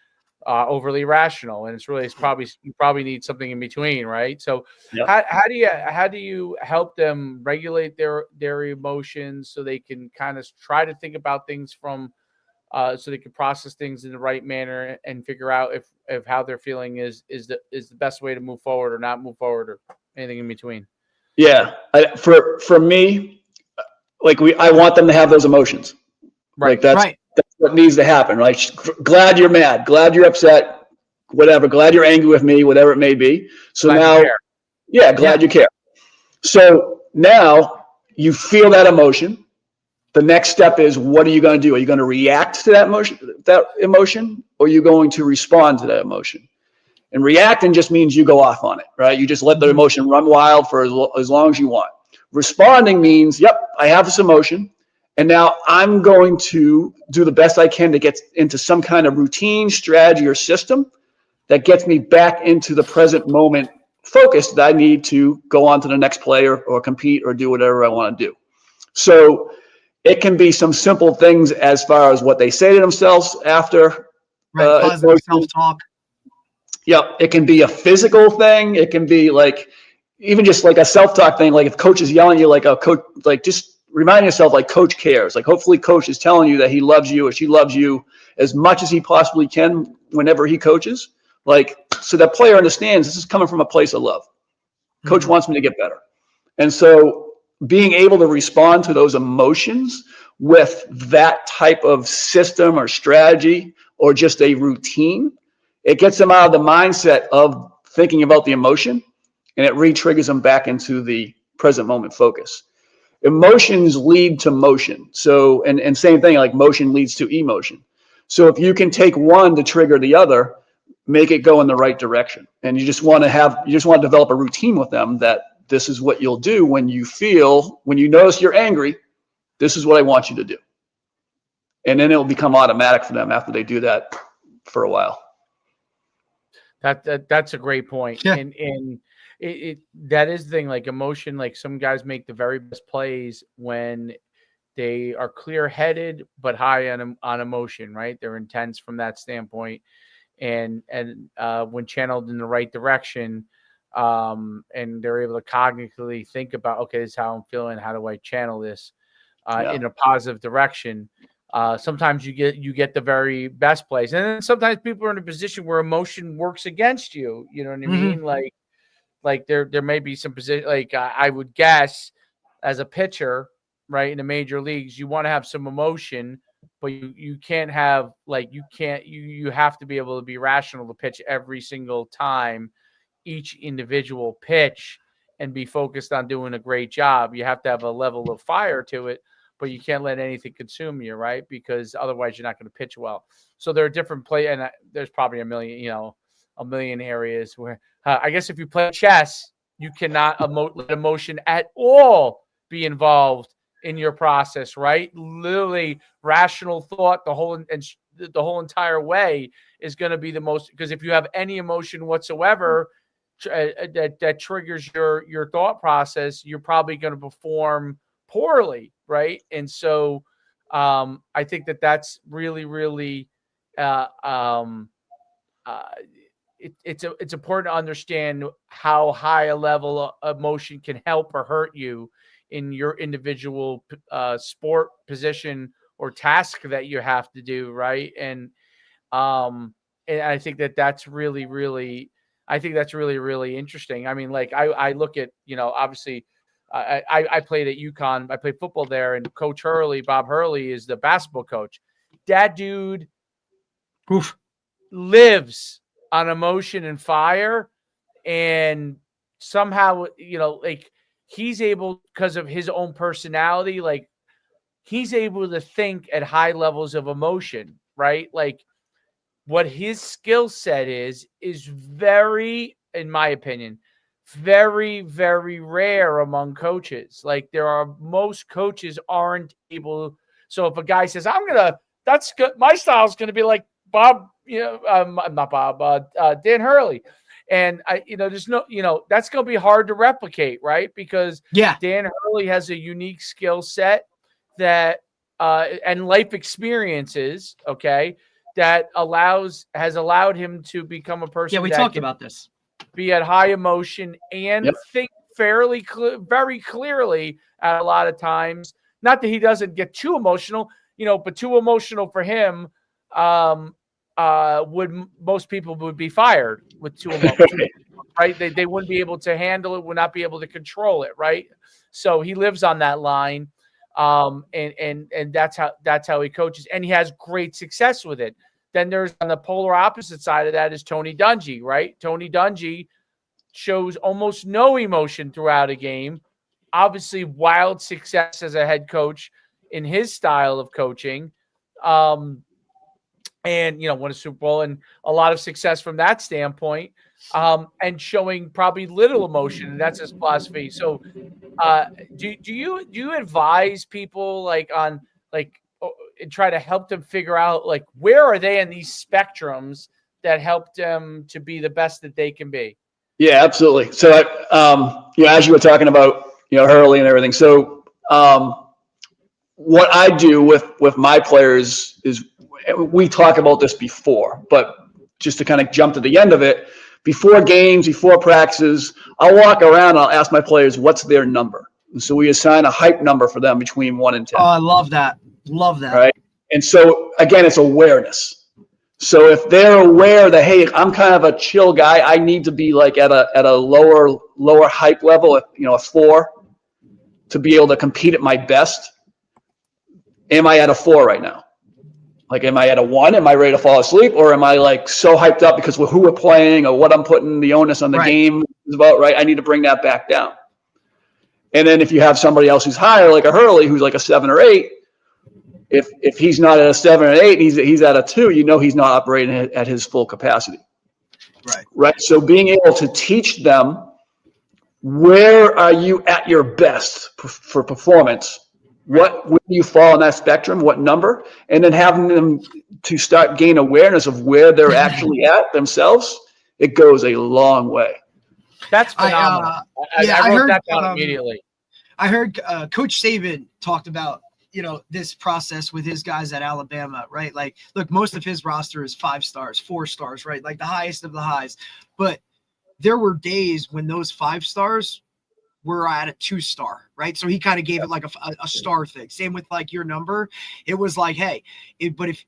overly rational, and you probably need something in between, right? So Yep. how do you help them regulate their emotions so they can kind of try to think about things from so they can process things in the right manner and figure out if how they're feeling is the best way to move forward or not move forward or anything in between. Yeah. For me, like I want them to have those emotions. Like Right. that's what needs to happen, right? Glad you're mad, glad you're upset, whatever, glad you're angry with me, whatever it may be. So Glad you now, care. yeah, glad you care. So now you feel that emotion. The next step is, what are you going to do? Are you going to react to that emotion, or are you going to respond to that emotion? And reacting just means you go off on it, right? You just let the emotion run wild for as long as you want. Responding means, yep, I have this emotion, and now I'm going to do the best I can to get into some kind of routine, strategy, or system that gets me back into the present moment focus that I need to go on to the next play or compete or do whatever I want to do. So it can be some simple things as far as what they say to themselves after. Right. Positive self-talk. Yep. It can be a physical thing. It can be like even just like a self-talk thing. Like if coach is yelling at you, like a coach, like just remind yourself like coach cares. Like hopefully coach is telling you that he loves you or she loves you as much as he possibly can whenever he coaches. Like, so that player understands this is coming from a place of love. Coach wants me to get better. And so being able to respond to those emotions with that type of system or strategy or just a routine, it gets them out of the mindset of thinking about the emotion, and it re-triggers them back into the present moment focus. Emotions lead to motion. So, and same thing, like motion leads to emotion. So if you can take one to trigger the other, make it go in the right direction. And you just want to develop a routine with them that this is what you'll do when you notice you're angry, this is what I want you to do. And then it'll become automatic for them after they do that for a while. That's a great point. Yeah. And that is the thing, like emotion, like some guys make the very best plays when they are clear-headed but high on emotion, right? They're intense from that standpoint. And when channeled in the right direction, and they're able to cognitively think about, okay, this is how I'm feeling. How do I channel this in a positive direction? Sometimes you get the very best plays, and then sometimes people are in a position where emotion works against you. You know what I mean? Like there may be some position. Like I would guess, as a pitcher, right, in the major leagues, you want to have some emotion, but you can't have you have to be able to be rational to pitch every single time, each individual pitch, and be focused on doing a great job. You have to have a level of fire to it, but you can't let anything consume you, right? Because otherwise you're not going to pitch well. So there are different and there's probably a million areas where I guess if you play chess, you cannot let emotion at all be involved in your process, right? Literally, rational thought the whole entire way is going to be the most, because if you have any emotion whatsoever that triggers your thought process, you're probably going to perform poorly, right? And so I think that's really, really uh, um, it's important to understand how high a level of emotion can help or hurt you in your individual sport, position, or task that you have to do, right? And I think that's really, really, I think that's really, really interesting. I mean, like I look at, obviously I played at UConn. I played football there, and Coach Hurley, Bob Hurley, is the basketball coach. That dude lives on emotion and fire. and somehow, like he's able, because of his own personality, like he's able to think at high levels of emotion, right? Like what his skill set is very, in my opinion, very, very rare among coaches. Like most coaches aren't able. So if a guy says, that's good, my style is going to be like Bob, not Bob, Dan Hurley. And there's no, that's going to be hard to replicate, right? Because Dan Hurley has a unique skill set that, and life experiences, okay, that has allowed him to become a person. Yeah, we talked about this. Be at high emotion and think very clearly at a lot of times. Not that he doesn't get too emotional, but too emotional for him, most people would be fired with too emotional, right? They wouldn't be able to handle it, would not be able to control it, right? So he lives on that line. And that's how he coaches, and he has great success with it. Then there's, on the polar opposite side of that, is Tony Dungy, right? Tony Dungy shows almost no emotion throughout a game. Obviously, wild success as a head coach in his style of coaching, and won a Super Bowl and a lot of success from that standpoint, and showing probably little emotion, and that's his philosophy. So, do you advise people and try to help them figure out like where are they in these spectrums that help them to be the best that they can be? Yeah, absolutely. So, as you were talking about, Hurley and everything. So, what I do with my players is, we talk about this before, but just to kind of jump to the end of it, before games, before practices, I'll walk around and I'll ask my players, what's their number? And so we assign a hype number for them between 1 and 10. Oh, I love that. Love that. Right. And so again, it's awareness. So if they're aware that, hey, I'm kind of a chill guy, I need to be like at a lower hype level, a 4, to be able to compete at my best. Am I at a 4 right now? Like, am I at a 1? Am I ready to fall asleep? Or am I like so hyped up because of who we're playing or what I'm putting the onus on the game is about, right? I need to bring that back down. And then if you have somebody else who's higher, like a Hurley, who's like a 7 or 8, if he's not at a 7 or 8, he's at a 2, he's not operating at his full capacity. Right. So being able to teach them, where are you at your best for performance? Where do you fall on that spectrum? What number? And then having them to start gain awareness of where they're actually at themselves, it goes a long way. That's phenomenal. I wrote that down immediately. I heard Coach Saban talked about, this process with his guys at Alabama, right? Like, look, most of his roster is 5 stars, 4 stars, right? Like the highest of the highs. But there were days when those 5 stars were at a 2-star, right? So he kind of gave it like a star thing. Same with like your number. It was like, hey, but if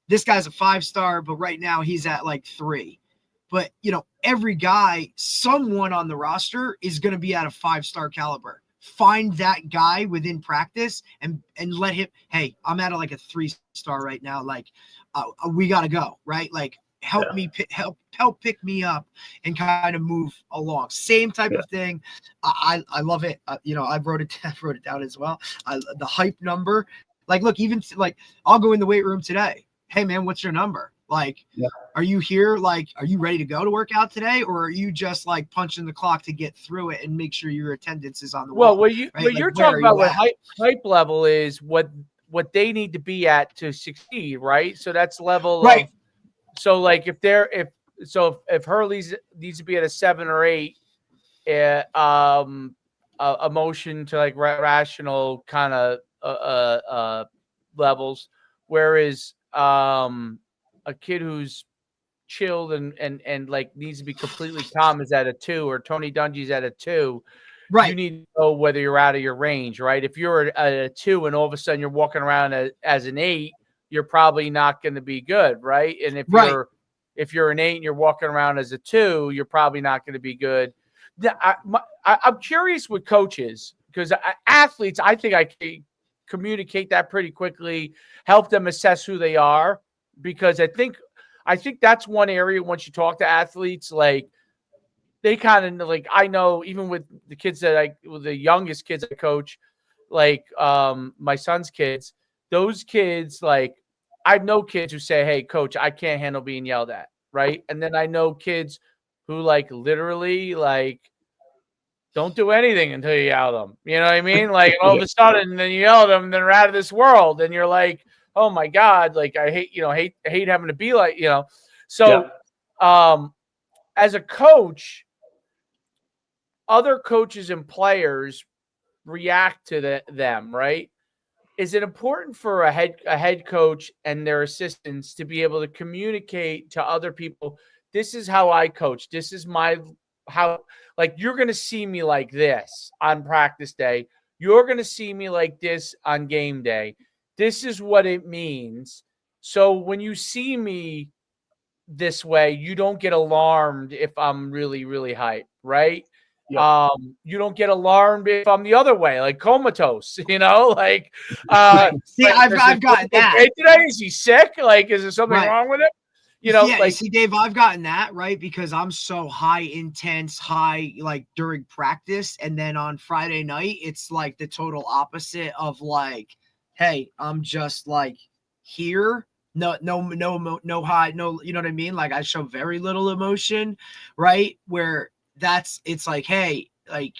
this guy's a 5-star, but right now he's at like 3. But every guy, someone on the roster is going to be at a 5-star caliber. Find that guy within practice and let him, hey, I'm at like a 3-star right now. Like, we got to go, right? Like, help pick me up and kind of move along. Same type of thing. I love it. I wrote it down as well. The hype number. Like, look, even like I'll go in the weight room today. Hey man, what's your number? Like, are you here? Like, are you ready to go to work out today? Or are you just like punching the clock to get through it and make sure your attendance is on the wall? Well, what you're talking about with hype level is what they need to be at to succeed, right? So that's level of, so like if Hurley's needs to be at a 7 or 8, emotion to like rational kind of levels, whereas a kid who's chilled and like needs to be completely calm is at a 2, or Tony Dungy's at a 2. Right. You need to know whether you're out of your range, right? If you're at a 2 and all of a sudden you're walking around as an 8, you're probably not going to be good, right? And if you're an 8 and you're walking around as a 2, you're probably not going to be good. I'm curious with coaches, because athletes, I think I can communicate that pretty quickly, help them assess who they are, because I think that's one area once you talk to athletes, like they kind of like, I know even with the kids with the youngest kids I coach, like my son's kids, those kids, like I know kids who say, "Hey, coach, I can't handle being yelled at," right? And then I know kids who like literally like don't do anything until you yell at them. You know what I mean? Like all of a sudden, then you yell at them, and then they're out of this world, and you're like, "Oh my god!" Like I hate having to be like, So, as a coach, other coaches and players react to them, right? Is it important for a head coach and their assistants to be able to communicate to other people, this is how I coach, this is how, like, you're going to see me like this on practice day, you're going to see me like this on game day, this is what it means, so when you see me this way, you don't get alarmed if I'm really, really hyped, right? Yeah. You don't get alarmed if I'm the other way, like comatose, like See, like, I've gotten that. Today, is he sick? Like, is there something Right. wrong with him? Yeah, Like, see, Dave, I've gotten that, right? Because I'm so high intense, like during practice, and then on Friday night, it's like the total opposite of like, hey, I'm just like here. No high, no, you know what I mean? Like I show very little emotion, right? Where it's like, hey, like,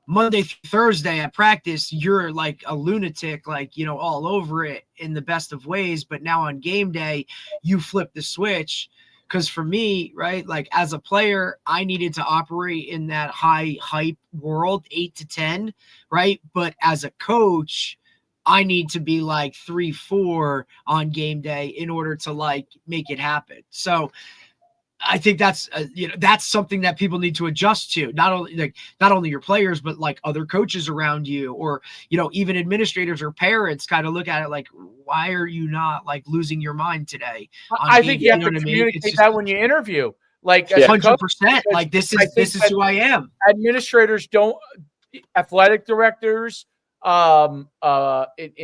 Monday through Thursday at practice, you're like a lunatic, like, all over it in the best of ways. But now on game day, you flip the switch. Because for me, right, like as a player, I needed to operate in that high hype world, 8 to 10, right? But as a coach, I need to be like 3-4 on game day in order to like make it happen. So I think that's that's something that people need to adjust to. Not only your players, but like other coaches around you, or even administrators or parents kind of look at it like, why are you not like losing your mind today? I think you have to communicate that when you interview, like as a coach, 100%. Like this is who I am. Administrators don't, athletic directors, in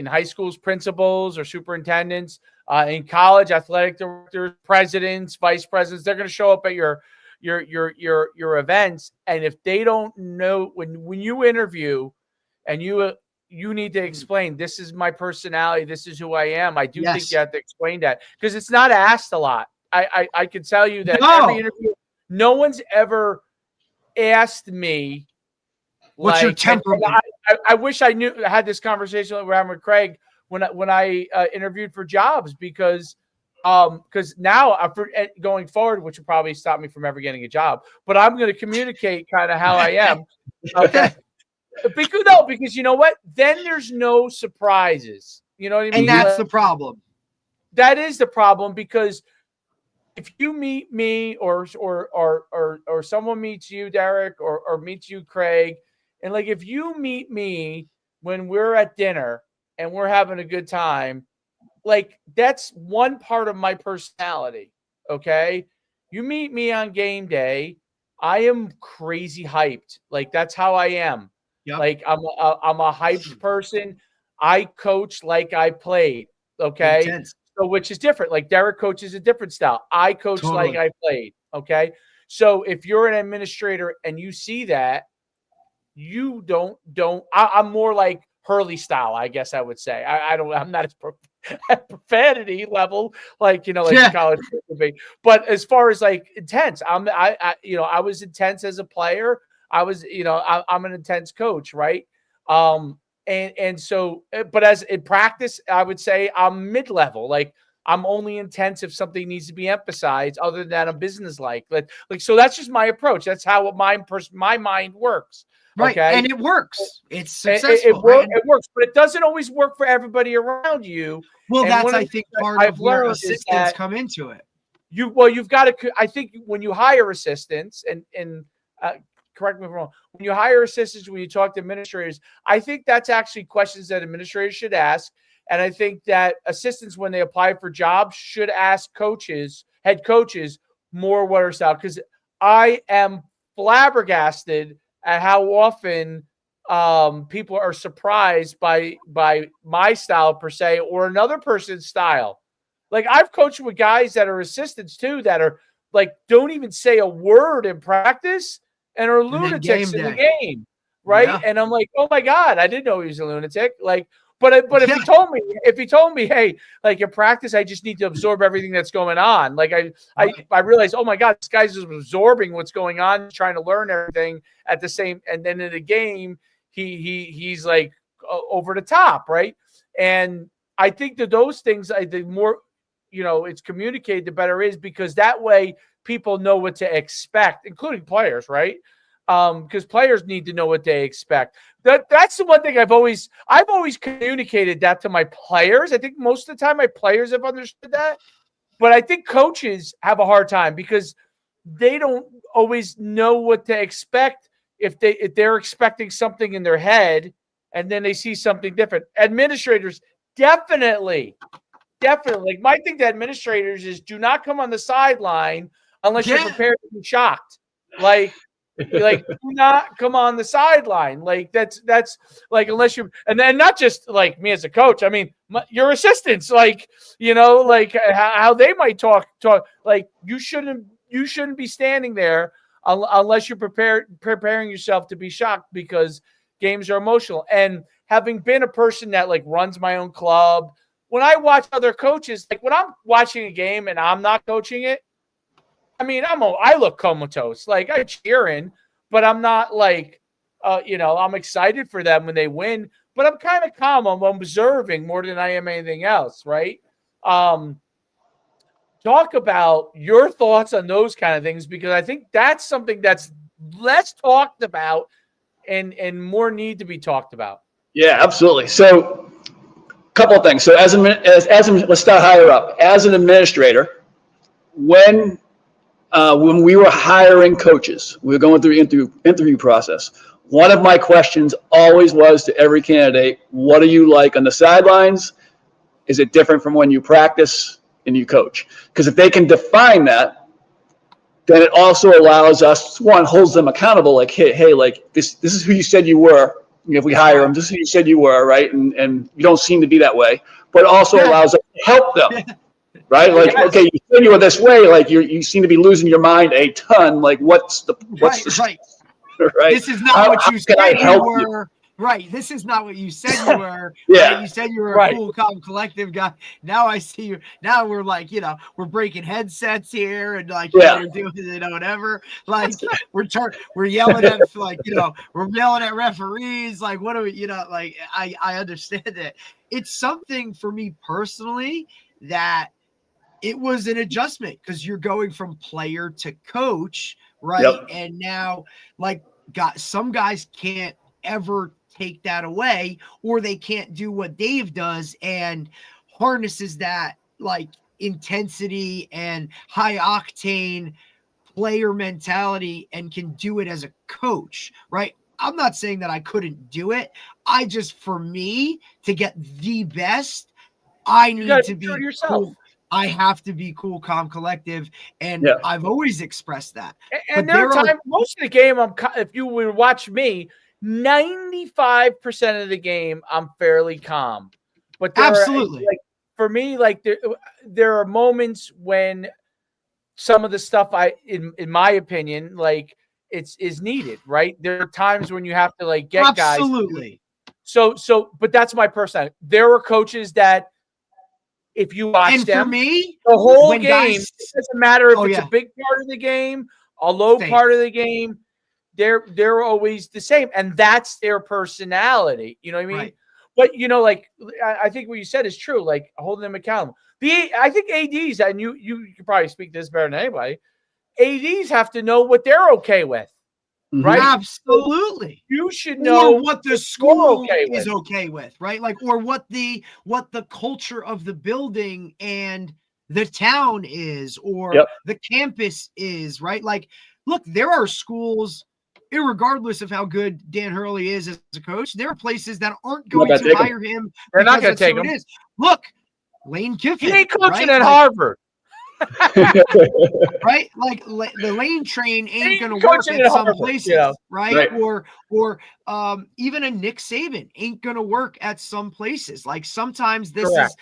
high schools, principals or superintendents, in college, athletic directors, presidents, vice presidents, they're going to show up at your events. And if they don't know, when you interview and you need to explain, this is my personality, this is who I am. I do think you have to explain that, because it's not asked a lot. I can tell you that every interview, no one's ever asked me, what's your temperament? I wish I had this conversation with Craig when I interviewed for jobs, because now going forward, which will probably stop me from ever getting a job, but I'm going to communicate kind of how I am. Okay. Because you know what? Then there's no surprises. You know what I mean? And that's the problem. That is the problem, because if you meet me or someone meets you, Derek, or meets you, Craig, and like if you meet me when we're at dinner and we're having a good time, like that's one part of my personality. Okay. You meet me on game day, I am crazy hyped. Like that's how I am. Yep. Like I'm a hyped person. I coach like I played. Okay. Intense. So which is different. Like Derek coaches a different style. I coach like I played. Okay. So if you're an administrator and you see that, you don't. I'm more like Hurley style, I guess I would say. I'm not as at profanity level, like like college would be. But as far as like intense, I was intense as a player. I was, I'm an intense coach, right? And so, but as in practice, I would say I'm mid-level. Like I'm only intense if something needs to be emphasized. Other than that, I'm business-like. Like so, that's just my approach. That's how my mind works. Right. Okay? And it works. It's successful. It works, but it doesn't always work for everybody around you. Well, and that's, I think, part of where assistants come into it. You've got to, I think when you hire assistants and correct me if I'm wrong, when you hire assistants, when you talk to administrators, I think that's actually questions that administrators should ask. And I think that assistants, when they apply for jobs, should ask head coaches, more what are style. Because I am flabbergasted at how often people are surprised by my style per se, or another person's style. Like I've coached with guys that are assistants too, that are like don't even say a word in practice and are lunatics in the game, right? Yeah. And I'm like, oh my God, I didn't know he was a lunatic. Like, but if he told me, hey, like in practice, I just need to absorb everything that's going on. Like I realized, oh my God, this guy's just absorbing what's going on, trying to learn everything at the same. And then in the game, he's like over the top, right? And I think that those things, the more it's communicated, the better it is, because that way people know what to expect, including players, right? Because players need to know what they expect. That's the one thing I've always communicated that to my players. I think most of the time my players have understood that, but I think coaches have a hard time because they don't always know what to expect if they're expecting something in their head and then they see something different. Administrators definitely. Like my thing to administrators is do not come on the sideline unless you're prepared to be shocked. Like do not come on the sideline. Like that's like, unless you, and then not just like me as a coach. I mean, your assistants, like, like how they might talk, like you shouldn't be standing there unless you're preparing yourself to be shocked, because games are emotional. And having been a person that like runs my own club, when I watch other coaches, like when I'm watching a game and I'm not coaching it, I mean, I look comatose. Like I'm cheering, but I'm not like, I'm excited for them when they win, but I'm kind of calm. I'm observing more than I am anything else, right? Talk about your thoughts on those kind of things, because I think that's something that's less talked about and more need to be talked about. Yeah, absolutely. So, a couple of things. So, let's start higher up. As an administrator, when we were hiring coaches, we were going through the interview process. One of my questions always was to every candidate, what are you like on the sidelines? Is it different from when you practice and you coach? Because if they can define that, then it also allows us, one, holds them accountable, like, hey, like this is who you said you were. If we hire them, this is who you said you were, right? And you don't seem to be that way. But it also allows us to help them. Right? Like, okay, you said you were this way, like you seem to be losing your mind a ton. Like, what's the right? This is not what you said you were. Right. This is not what you said you were. Yeah. Right? You said you were a cool, calm, collective guy. Now I see you. Now we're like, we're breaking headsets here and like, we're doing, whatever. Like we're yelling at, like, we're yelling at referees. Like, what do we, like, I understand that. It's something for me personally that it was an adjustment, because you're going from player to coach, right? Yep. And now, like, some guys can't ever take that away, or they can't do what Dave does and harnesses that like intensity and high octane player mentality and can do it as a coach, right? I'm not saying that I couldn't do it. For me to get the best, I need to be cool. I have to be cool, calm, collective, and I've always expressed that. And most of the game, if you would watch me, 95% of the game, I'm fairly calm. But absolutely, for me, like there are moments when some of the stuff in my opinion, like is needed, right? There are times when you have to like get guys. Absolutely. So, but that's my personality. There are coaches that, if you watch them, for me, the whole game, it doesn't matter if it's a big part of the game, a low part of the game, they're always the same. And that's their personality. You know what I mean? Right. But, like, I think what you said is true, like holding them accountable. I think ADs, and you can probably speak this better than anybody, ADs have to know what they're okay with. Right? Absolutely. You should know what the school is okay with, right? Like, or what the culture of the building and the town is, or the campus is, right? Like, look, there are schools, irregardless of how good Dan Hurley is as a coach, there are places that aren't going to hire him. They're not going to take him. Look, Lane Kiffin. He ain't coaching at Harvard. Right? Like the Lane train ain't going to work at some places, right? Or even a Nick Saban ain't going to work at some places. Like sometimes this is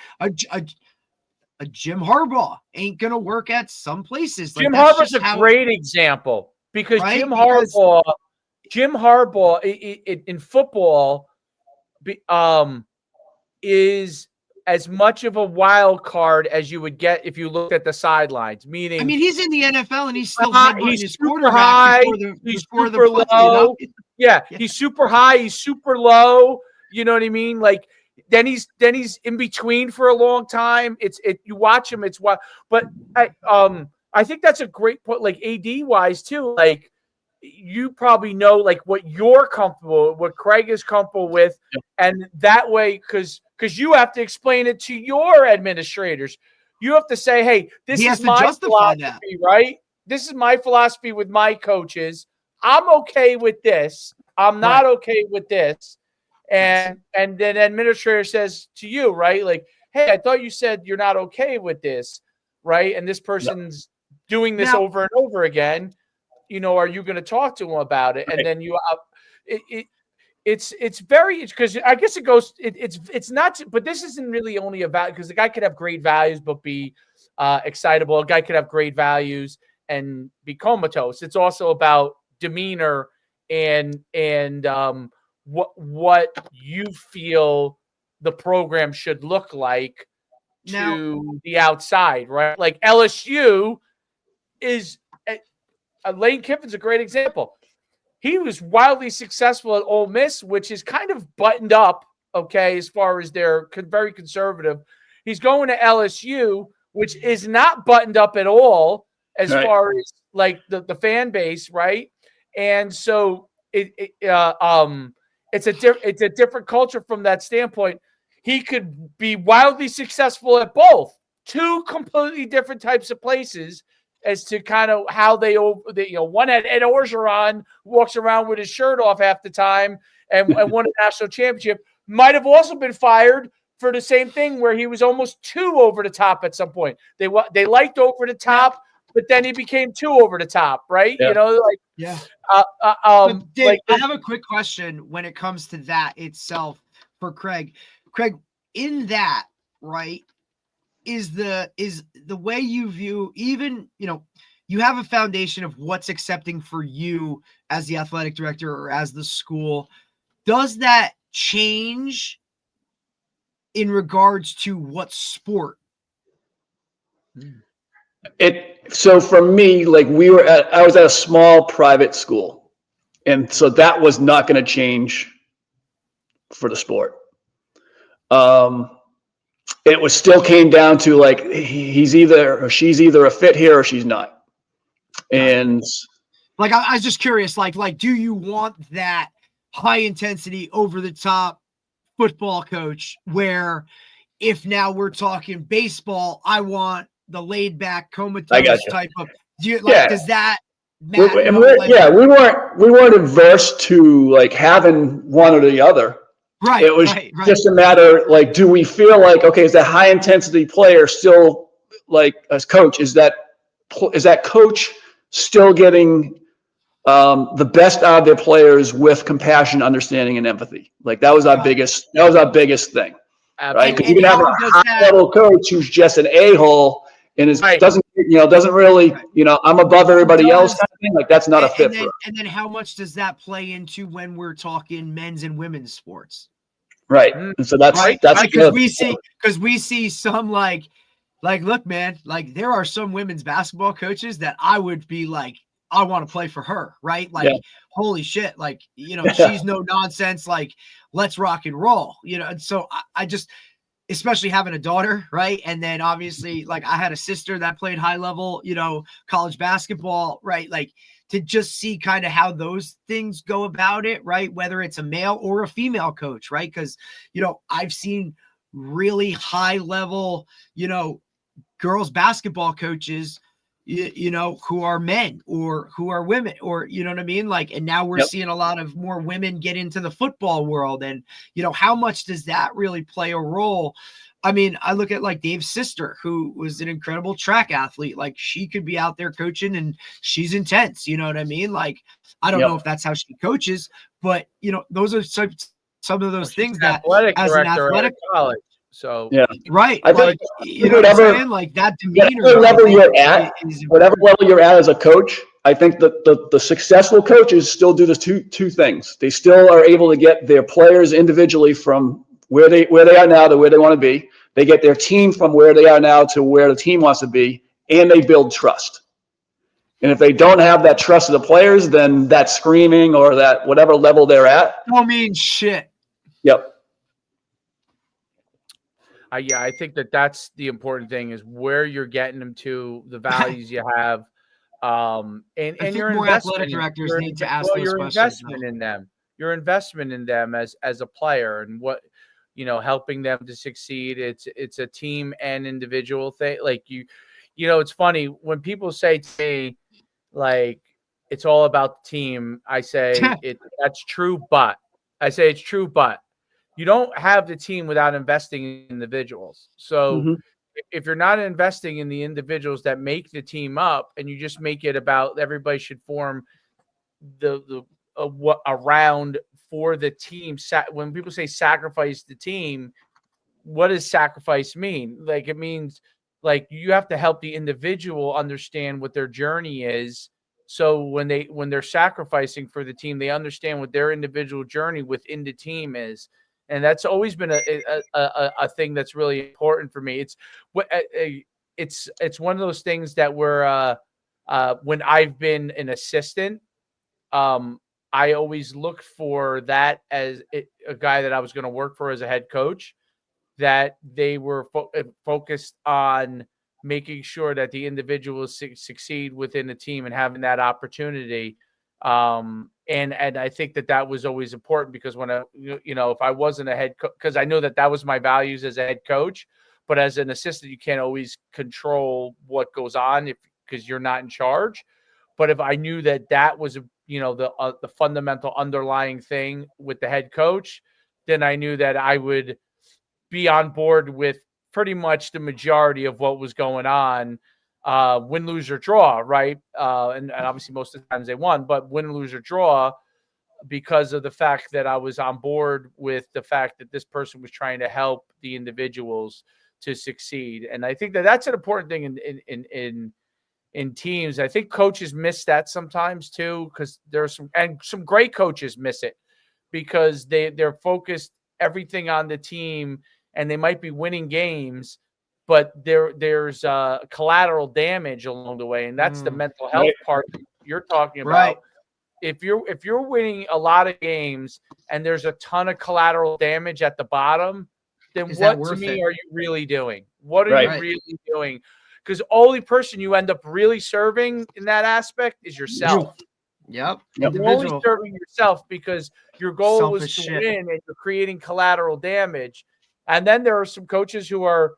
a Jim Harbaugh ain't going to work at some places. Jim Harbaugh's a great example because right? Jim Harbaugh in football is as much of a wild card as you would get if you looked at the sidelines. Meaning, I mean, he's in the NFL and he's still he's super high, he's super low. You know? Yeah, he's super high, he's super low. You know what I mean? Like then he's in between for a long time. You watch him, it's wild. But I think that's a great point. Like AD wise too. Like you probably know like what you're comfortable, what Craig is comfortable with, and that way because you have to explain it to your administrators. You have to say, hey, this is my philosophy, right? This is my philosophy with my coaches. I'm okay with this. I'm not okay with this. And then administrator says to you, right? Like, hey, I thought you said you're not okay with this, right? And this person's doing this over and over again. You know, are you going to talk to him about it? And then it's very, because I guess it goes, it's not, but this isn't really only about, because the guy could have great values, but be excitable. A guy could have great values and be comatose. It's also about demeanor and what you feel the program should look like to the outside, right? Like LSU is, Lane Kiffin's a great example. He was wildly successful at Ole Miss, which is kind of buttoned up, okay, as far as they're very conservative. He's going to LSU, which is not buttoned up at all as far as like the fan base, right? And so it's a different culture from that standpoint. He could be wildly successful at both, two completely different types of places. As to kind of how they one had Ed Orgeron, who walks around with his shirt off half the time and won a national championship, might have also been fired for the same thing where he was almost too over the top at some point. They liked over the top, but then he became too over the top, right? Yeah. You know, like Dave, I have a quick question when it comes to that itself for Craig. Craig, in that, right? Is the way you view, even, you have a foundation of what's accepting for you as the athletic director or as the school. Does that change in regards to what sport? So for me, like I was at a small private school, and so that was not going to change for the sport. It was still came down to like he's either or she's either a fit here or she's not. And like I was just curious, like do you want that high intensity over the top football coach where if now we're talking baseball, I want the laid back comatose type of does that matter? We weren't adverse to like having one or the other. Right. It was just a matter like, do we feel like, okay, is that high intensity player still like as coach, is that coach still getting the best out of their players with compassion, understanding, and empathy? Like that was our biggest thing. Right? Because you can have a high level coach who's just an a-hole and doesn't really, I'm above everybody else kind of thing. Like that's not a fit for us. And then how much does that play into when we're talking men's and women's sports? Right. And so that's because we see some like, look, man, like there are some women's basketball coaches that I would be like, I want to play for her. Right. Like, holy shit. Like, she's no nonsense. Like, let's rock and roll, And so I just, especially having a daughter, right? And then obviously, like I had a sister that played high level, college basketball, right? Like to just see kind of how those things go about it, right? Whether it's a male or a female coach, right? Because, I've seen really high level, girls basketball coaches, who are men or who are women, or you know what I mean? Like, and now we're seeing a lot of more women get into the football world. And, how much does that really play a role? I mean, I look at like Dave's sister, who was an incredible track athlete. Like she could be out there coaching and she's intense. You know what I mean? Like, I don't know if that's how she coaches, but those are some of those things that athletic as an director athletic at college. So Yeah. Right. I think Like, you know what I'm saying? Like that demeanor. Whatever level you're at, is whatever important. level you're at as a coach, I think that the successful coaches still do this two things. They still are able to get their players individually from where they are now to where they want to be. They get their team from where they are now to where the team wants to be, and they build trust. And if they don't have that trust of the players, then that screaming or that whatever level they're at. Don't mean shit. Yep. Yeah, I think that's the important thing is where you're getting them to, the values you have, and I think your more athletic investment. directors need to ask those Your questions. investment in them, your investment in them as a player, and what helping them to succeed. It's a team and individual thing. Like it's funny when people say to me, like, it's all about the team. I say that's true, but it's true, but you don't have the team without investing in individuals. So Mm-hmm. if you're not investing in the individuals that make the team up, and you just make it about everybody should form what around for the team. When people say sacrifice the team, what does sacrifice mean? Like, it means like you have to help the individual understand what their journey is. So when they're sacrificing for the team, they understand what their individual journey within the team is. And that's always been a thing that's really important for me. It's one of those things that when I've been an assistant, I always looked for that as a guy that I was going to work for as a head coach, that they were focused on making sure that the individuals succeed within the team and having that opportunity. And I think that was always important, because when if I wasn't a head coach, because I know that was my values as a head coach, but as an assistant, you can't always control what goes on because you're not in charge. But if I knew that was the fundamental underlying thing with the head coach, then I knew that I would be on board with pretty much the majority of what was going on, win, lose, or draw, right? And obviously most of the times they won, but win, lose, or draw, because of the fact that I was on board with the fact that this person was trying to help the individuals to succeed. And I think that's an important thing in teams. I think coaches miss that sometimes too, because there are some great coaches miss it, because they're focused everything on the team, and they might be winning games, but there's collateral damage along the way, and that's the mental health part that you're talking about. Right. If you're winning a lot of games and there's a ton of collateral damage at the bottom, then what to me are you really doing? What are you really doing? Because only person you end up really serving in that aspect is yourself. Yep. You're only serving yourself, because your goal was to win, and you're creating collateral damage. And then there are some coaches who are,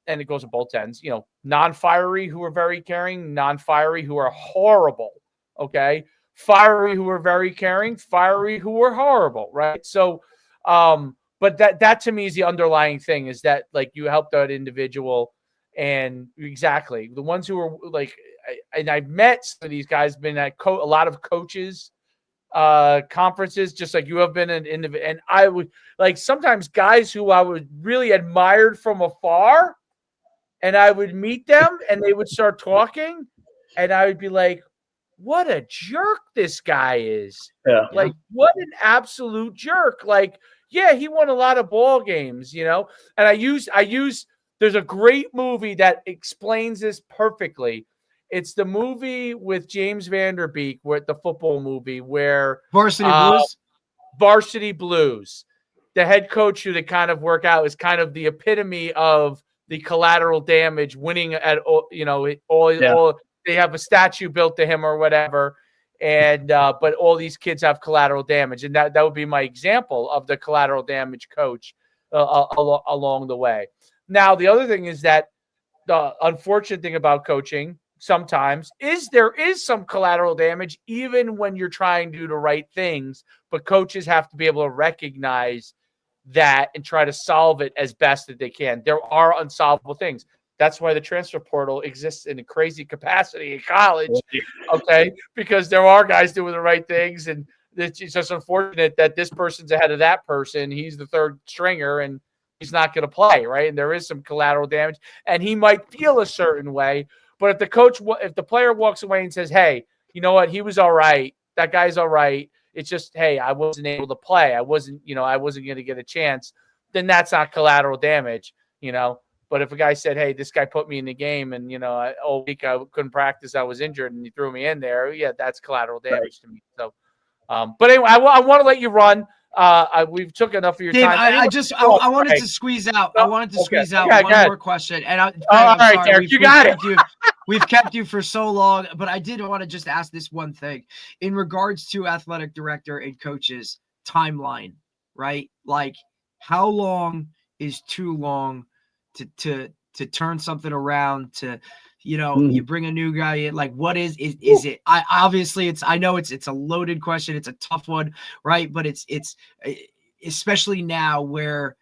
and it goes on both ends, non-fiery who are very caring, non-fiery who are horrible. Okay. Fiery who are very caring, fiery who are horrible. Right. So, but that to me is the underlying thing, is that like you help that individual, and exactly the ones who are like, and I've met some of these guys, been at a lot of coaches conferences, just like you have been and I would like sometimes guys who I would really admired from afar, and I would meet them and they would start talking, and I would be like, what a jerk this guy is. Yeah. Like, what an absolute jerk. Like, yeah, he won a lot of ball games, and I use there's a great movie that explains this perfectly. It's the movie with James Van Der Beek, where the football movie, where Varsity Blues, the head coach who they kind of work out is kind of the epitome of the collateral damage, winning at all they have a statue built to him or whatever. And but all these kids have collateral damage, and that would be my example of the collateral damage coach along the way. Now, the other thing is that the unfortunate thing about coaching sometimes is there is some collateral damage, even when you're trying to do the right things. But coaches have to be able to recognize that and try to solve it as best that they can. There are unsolvable things. That's why the transfer portal exists in a crazy capacity in college, okay? Because there are guys doing the right things, and it's just unfortunate that this person's ahead of that person. He's the third stringer, and he's not going to play, right? And there is some collateral damage, and he might feel a certain way. But if the player walks away and says, hey, you know what, he was all right, that guy's all right, it's just, hey, I wasn't able to play, I wasn't going to get a chance, then that's not collateral damage, But if a guy said, hey, this guy put me in the game and, all week I couldn't practice, I was injured, and he threw me in there, yeah, that's collateral damage to me. So, but anyway, I want to let you run. We've took enough of your Dave, time. I wanted to squeeze out. I wanted to squeeze out one more question. And Craig, all right, Derek, you got it. We've kept you for so long, but I did want to just ask this one thing in regards to athletic director and coaches timeline, right? Like, how long is too long to turn something around, to you bring a new guy in? Like, what is it? I know it's a loaded question, it's a tough one, right? But it's especially now where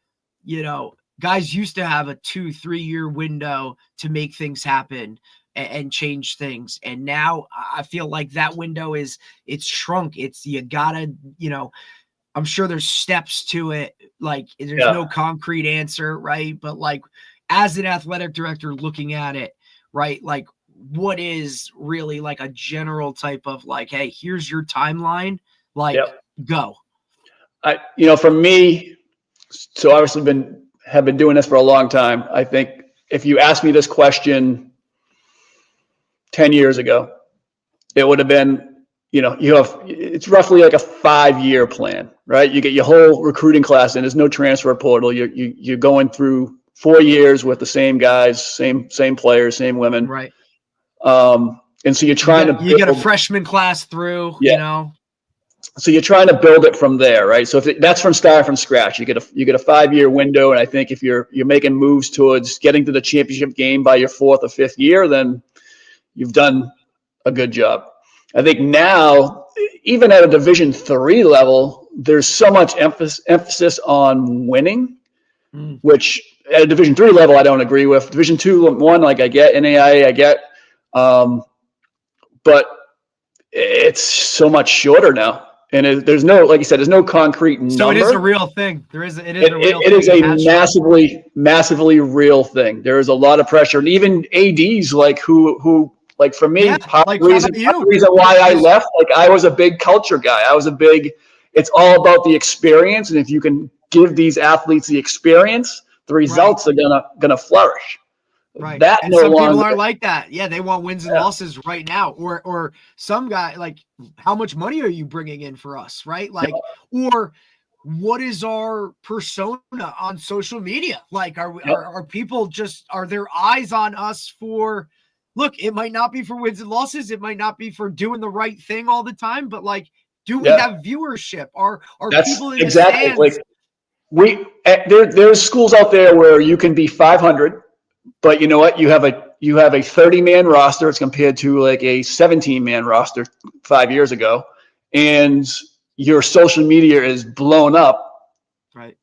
guys used to have a 2-3 year window to make things happen and change things, and now I feel like that window it's shrunk. You gotta, I'm sure there's steps to it. Like, there's no concrete answer, right? But like, as an athletic director looking at it, right, like, what is really like a general type of like, hey, here's your timeline, like, go. For me, so obviously have been doing this for a long time. I think if you asked me this question 10 years ago, it would have been, it's roughly like a 5-year plan, right? You get your whole recruiting class in. There's no transfer portal. You're going through 4 years with the same guys, same players, same women. Right. And so you're trying to get a freshman class through, So you're trying to build it from there, right? So if that's starting from scratch, you get a 5-year window. And I think if you're making moves towards getting to the championship game by your 4th or 5th year, then you've done a good job. I think now, even at a Division III level, there's so much emphasis on winning, which at a Division III level, I don't agree with. Division II, like I get, NAIA, I get, but it's so much shorter now. And there's no, like you said, there's no concrete number. So it is a real thing. It is a real thing. It is a massively real thing. There is a lot of pressure. And even ADs, like who like for me, part of the reason why I left, like I was a big culture guy. It's all about the experience. And if you can give these athletes the experience, the results are gonna flourish. Right. That and some people aren't like that. Yeah, they want wins and losses right now. Or some guy, like, how much money are you bringing in for us, right? Like, or what is our persona on social media? Like, are people are their eyes on us for, look, it might not be for wins and losses, it might not be for doing the right thing all the time, but like, do we have viewership? Are people in the stands? Like there's schools out there where you can be 500. But you know what? You have a 30-man roster as compared to like a 17-man roster 5 years ago, and your social media is blown up. Right.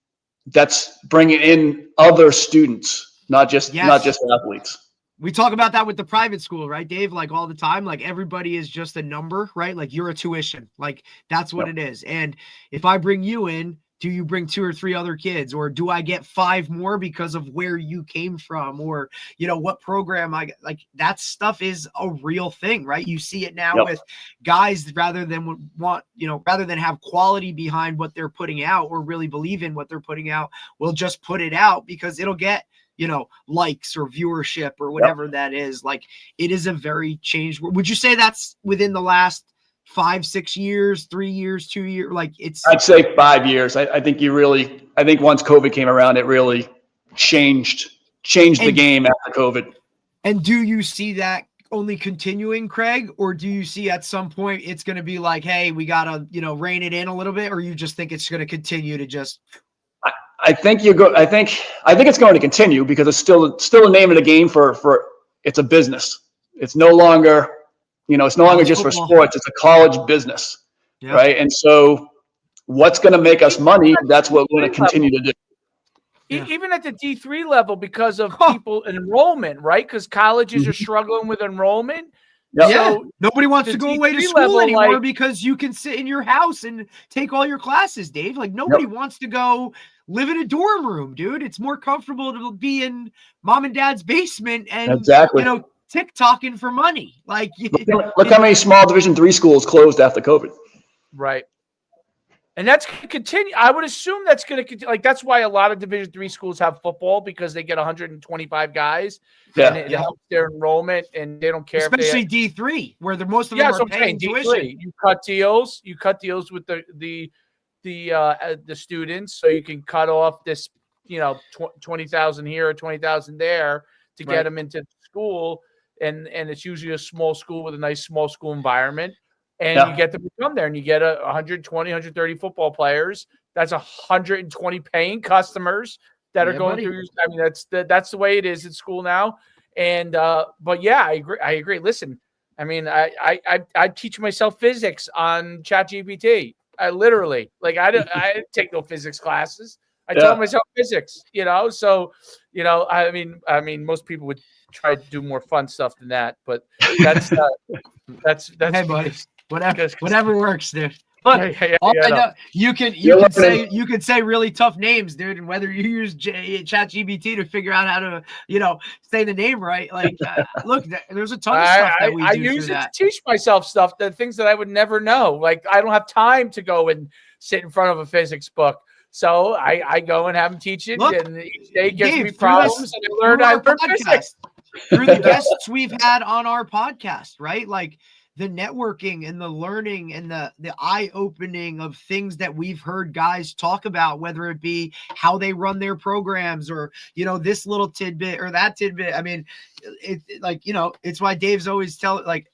That's bringing in other students, not just athletes. We talk about that with the private school, right, Dave? Like all the time, like everybody is just a number, right? Like you're a tuition, like that's what it is. And if I bring you in, do you bring 2 or 3 other kids, or do I get 5 more because of where you came from, or, what program like that stuff is a real thing, right? You see it now with guys, rather than have quality behind what they're putting out or really believe in what they're putting out, will just put it out because it'll get, likes or viewership or whatever that is. Like, it is a very changed. Would you say that's within the last 5-6 years, 3 years, 2 years? Like, I'd say 5 years. I think once COVID came around, it really changed the game after COVID. And do you see that only continuing, Craig, or do you see at some point it's going to be like, hey, we got to, rein it in a little bit, or you just think it's going to continue to just? I think I think it's going to continue because it's still a name of the game for it's a business. It's no longer, it's no longer just football. For sports. It's a college business, right? And so what's going to make us money, that's what we're going to continue to do. Even at the D3 level, because of people enrollment, right? Because colleges are struggling with enrollment. So nobody wants to go away to school anymore because you can sit in your house and take all your classes, Dave. Like, nobody wants to go live in a dorm room, dude. It's more comfortable to be in mom and dad's basement and, Exactly. TikToking for money. Like, look how many small Division III schools closed after COVID. Right. And that's going to continue. I would assume that's going to continue. Like, that's why a lot of Division III schools have football, because they get 125 guys. Yeah. And it helps their enrollment, and they don't care. Especially if they D3, where most of them are paying tuition. You cut deals with the students, so you can cut off this, 20,000 here or 20,000 there to get them into school. And it's usually a small school with a nice small school environment. And you get them to come there, and you get 120, 130 football players. That's 120 paying customers that are going through. I mean, that's the way it is at school now. And but yeah, I agree. Listen, I mean, I teach myself physics on ChatGPT. I literally, like, I didn't take no physics classes. I taught myself physics. So I mean, most people would try to do more fun stuff than that, but that's hey, buddy. Whatever works, dude. Look, I know you can say really tough names, dude, and whether you use ChatGPT to figure out how to say the name right. Like, look, there's a ton of stuff that we do. I use it to teach myself stuff, the things that I would never know. Like, I don't have time to go and sit in front of a physics book, so I go and have them teach it. Look, and each day gives me problems, and I learn physics through the guests we've had on our podcast, right? Like, the networking and the learning and the eye-opening of things that we've heard guys talk about, whether it be how they run their programs or, this little tidbit or that tidbit. I mean, it's why Dave's always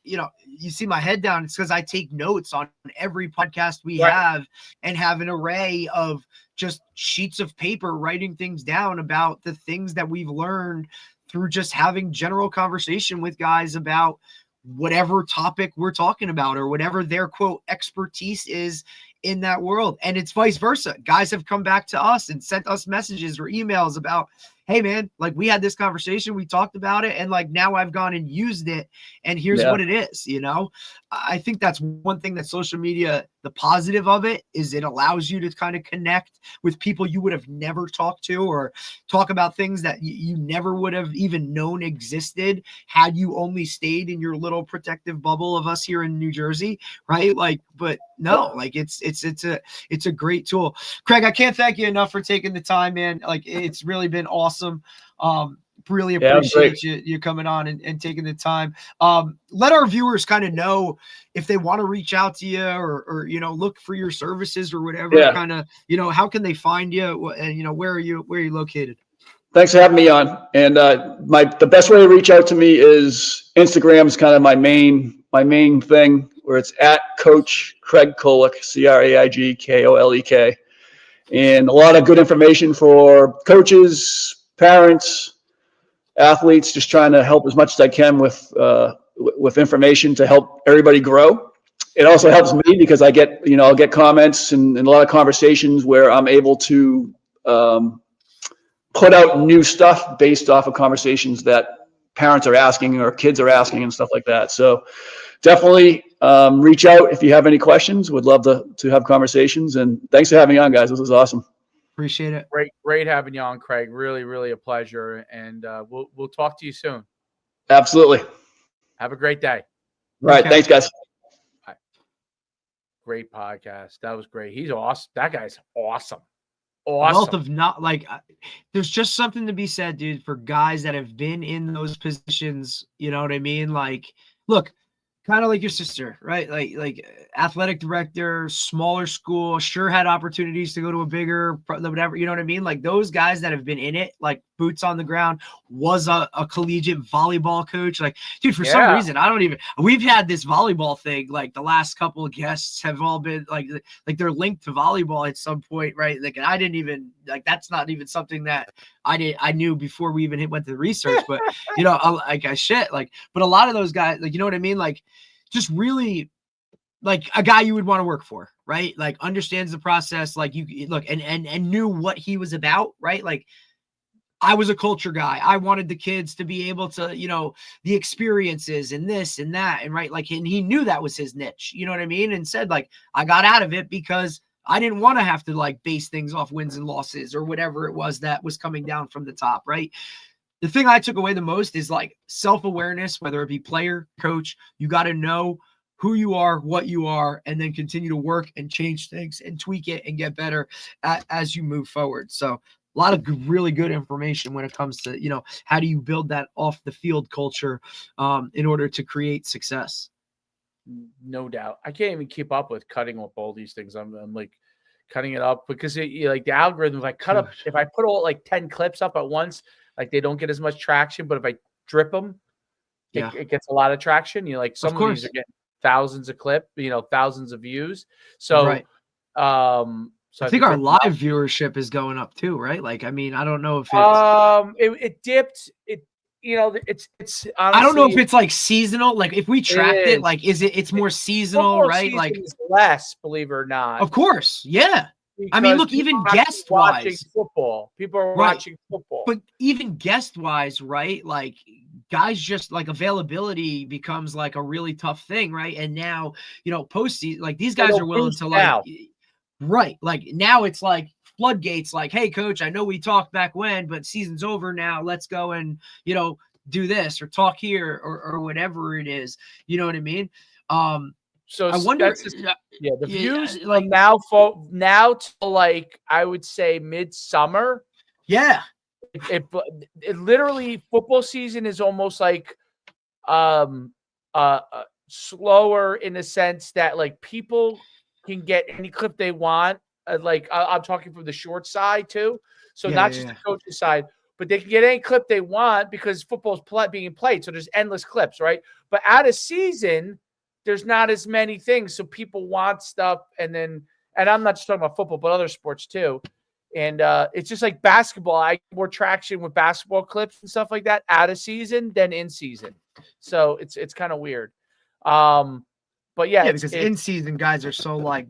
you see my head down. It's because I take notes on every podcast we have and have an array of just sheets of paper writing things down about the things that we've learned through just having general conversation with guys about whatever topic we're talking about or whatever their quote expertise is in that world. And it's vice versa. Guys have come back to us and sent us messages or emails about, hey man, like, we had this conversation, we talked about it, and like, now I've gone and used it, and here's what it is. I think that's one thing that social media, the positive of it is it allows you to kind of connect with people you would have never talked to, or talk about things that you never would have even known existed had you only stayed in your little protective bubble of us here in New Jersey, right? Like, but no, like, it's a great tool. Craig, I can't thank you enough for taking the time, man. Like, it's really been awesome. Really appreciate you coming on and taking the time. Let our viewers kind of know if they want to reach out to you or look for your services or whatever, kind of, how can they find you, and where are you located? Thanks for having me on. And the best way to reach out to me is Instagram's kind of my main thing, where it's at Coach Craig Kolek, CraigKolek, and a lot of good information for coaches, parents, athletes, just trying to help as much as I can with information to help everybody grow. It also helps me because I'll get comments and a lot of conversations where I'm able to put out new stuff based off of conversations that parents are asking or kids are asking and stuff like that. So definitely reach out if you have any questions. Would love to have conversations. And thanks for having me on, guys. This was awesome. Appreciate it. Great having you on, Craig. Really, really a pleasure. And we'll talk to you soon. Absolutely. Have a great day. All right. Thanks, guys. Bye. Great podcast. That was great. He's awesome. That guy's awesome. Wealth of there's just something to be said, dude, for guys that have been in those positions. You know what I mean? Like, look, kind of like your sister, right? Like athletic director, smaller school, sure had opportunities to go to a bigger, whatever, you know what I mean? Like, those guys that have been in it, like boots on the ground, was a collegiate volleyball coach. Like, dude, for some reason, we've had this volleyball thing, like the last couple of guests have all been like they're linked to volleyball at some point, right? Like, and I didn't even, like, that's not even something that I knew before we even went to the research, but but a lot of those guys, like, you know what I mean? Like, just really like a guy you would want to work for, right? Like, understands the process, like, you look and knew what he was about, right? Like, I was a culture guy. I wanted the kids to be able to, the experiences and this and that. And right. Like, and he knew that was his niche, you know what I mean? And said, like, I got out of it because I didn't want to have to like base things off wins and losses or whatever it was that was coming down from the top, right? The thing I took away the most is like self-awareness, whether it be player, coach. You got to know who you are, what you are, and then continue to work and change things and tweak it and get better as you move forward. So a lot of really good information when it comes to, you know, how do you build that off the field culture in order to create success? No doubt. I can't even keep up with cutting up all these things. I'm like cutting it up because like the algorithm, if I put all like 10 clips up at once, like they don't get as much traction. But if I drip them, it gets a lot of traction. You know, like some of these are getting thousands of thousands of views. So, so I think our live viewership is going up too, right? Like, I mean, I don't know if it's it dipped. It's honestly, I don't know if it's like seasonal. Like if we tracked it, like it's more seasonal, right? Like is less, believe it or not. Of course, yeah. I mean, look, even guest wise, football. People are watching football. But even guest wise, right? Like guys just like availability becomes like a really tough thing, right? And now, you know, postseason, like these guys are willing to like right. Like now it's like floodgates, like, hey, coach, I know we talked back when, but season's over now. Let's go and, you know, do this or talk here or whatever it is. You know what I mean? So I wonder. The views like now to like I would say midsummer. Yeah, it literally football season is almost like slower in the sense that like people can get any clip they want. Like I'm talking from the short side too, so not just the coach's side, but they can get any clip they want because football's being played. So there's endless clips, right? But out of season, there's not as many things. So people want stuff. And I'm not just talking about football, but other sports too. And it's just like basketball. I get more traction with basketball clips and stuff like that out of season than in season. So it's kind of weird. But yeah, because in season guys are so like.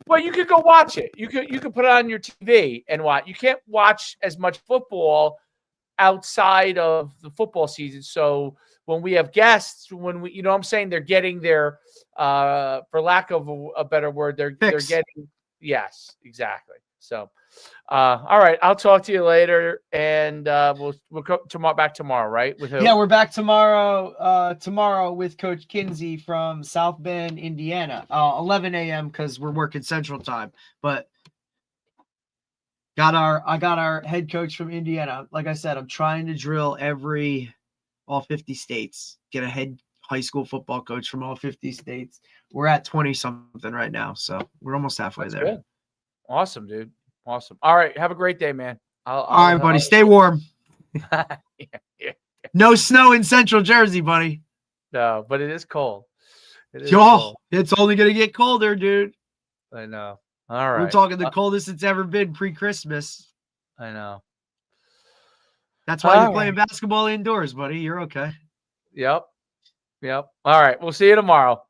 Well, you could go watch it. You could put it on your TV and watch. You can't watch as much football outside of the football season. So when we have guests, when we, you know what I'm saying, they're getting their, for lack of a better word, they're getting, yes, exactly. So, all right, I'll talk to you later, and we'll go back tomorrow, right? With who? Yeah, we're back tomorrow. Tomorrow with Coach Kinsey from South Bend, Indiana, 11 a.m. because we're working Central Time. But I got our head coach from Indiana. Like I said, I'm trying to drill all 50 states. Get a head high school football coach from all 50 states. We're at 20 something right now, so we're almost halfway there. Good. Awesome, dude. Awesome. All right. Have a great day, man. All right, buddy. Stay warm. Yeah. No snow in Central Jersey, buddy. No, but it is cold. Cold. It's only going to get colder, dude. I know. All right. We're talking the coldest it's ever been pre-Christmas. I know. That's why you're playing basketball indoors, buddy. You're okay. Yep. All right. We'll see you tomorrow.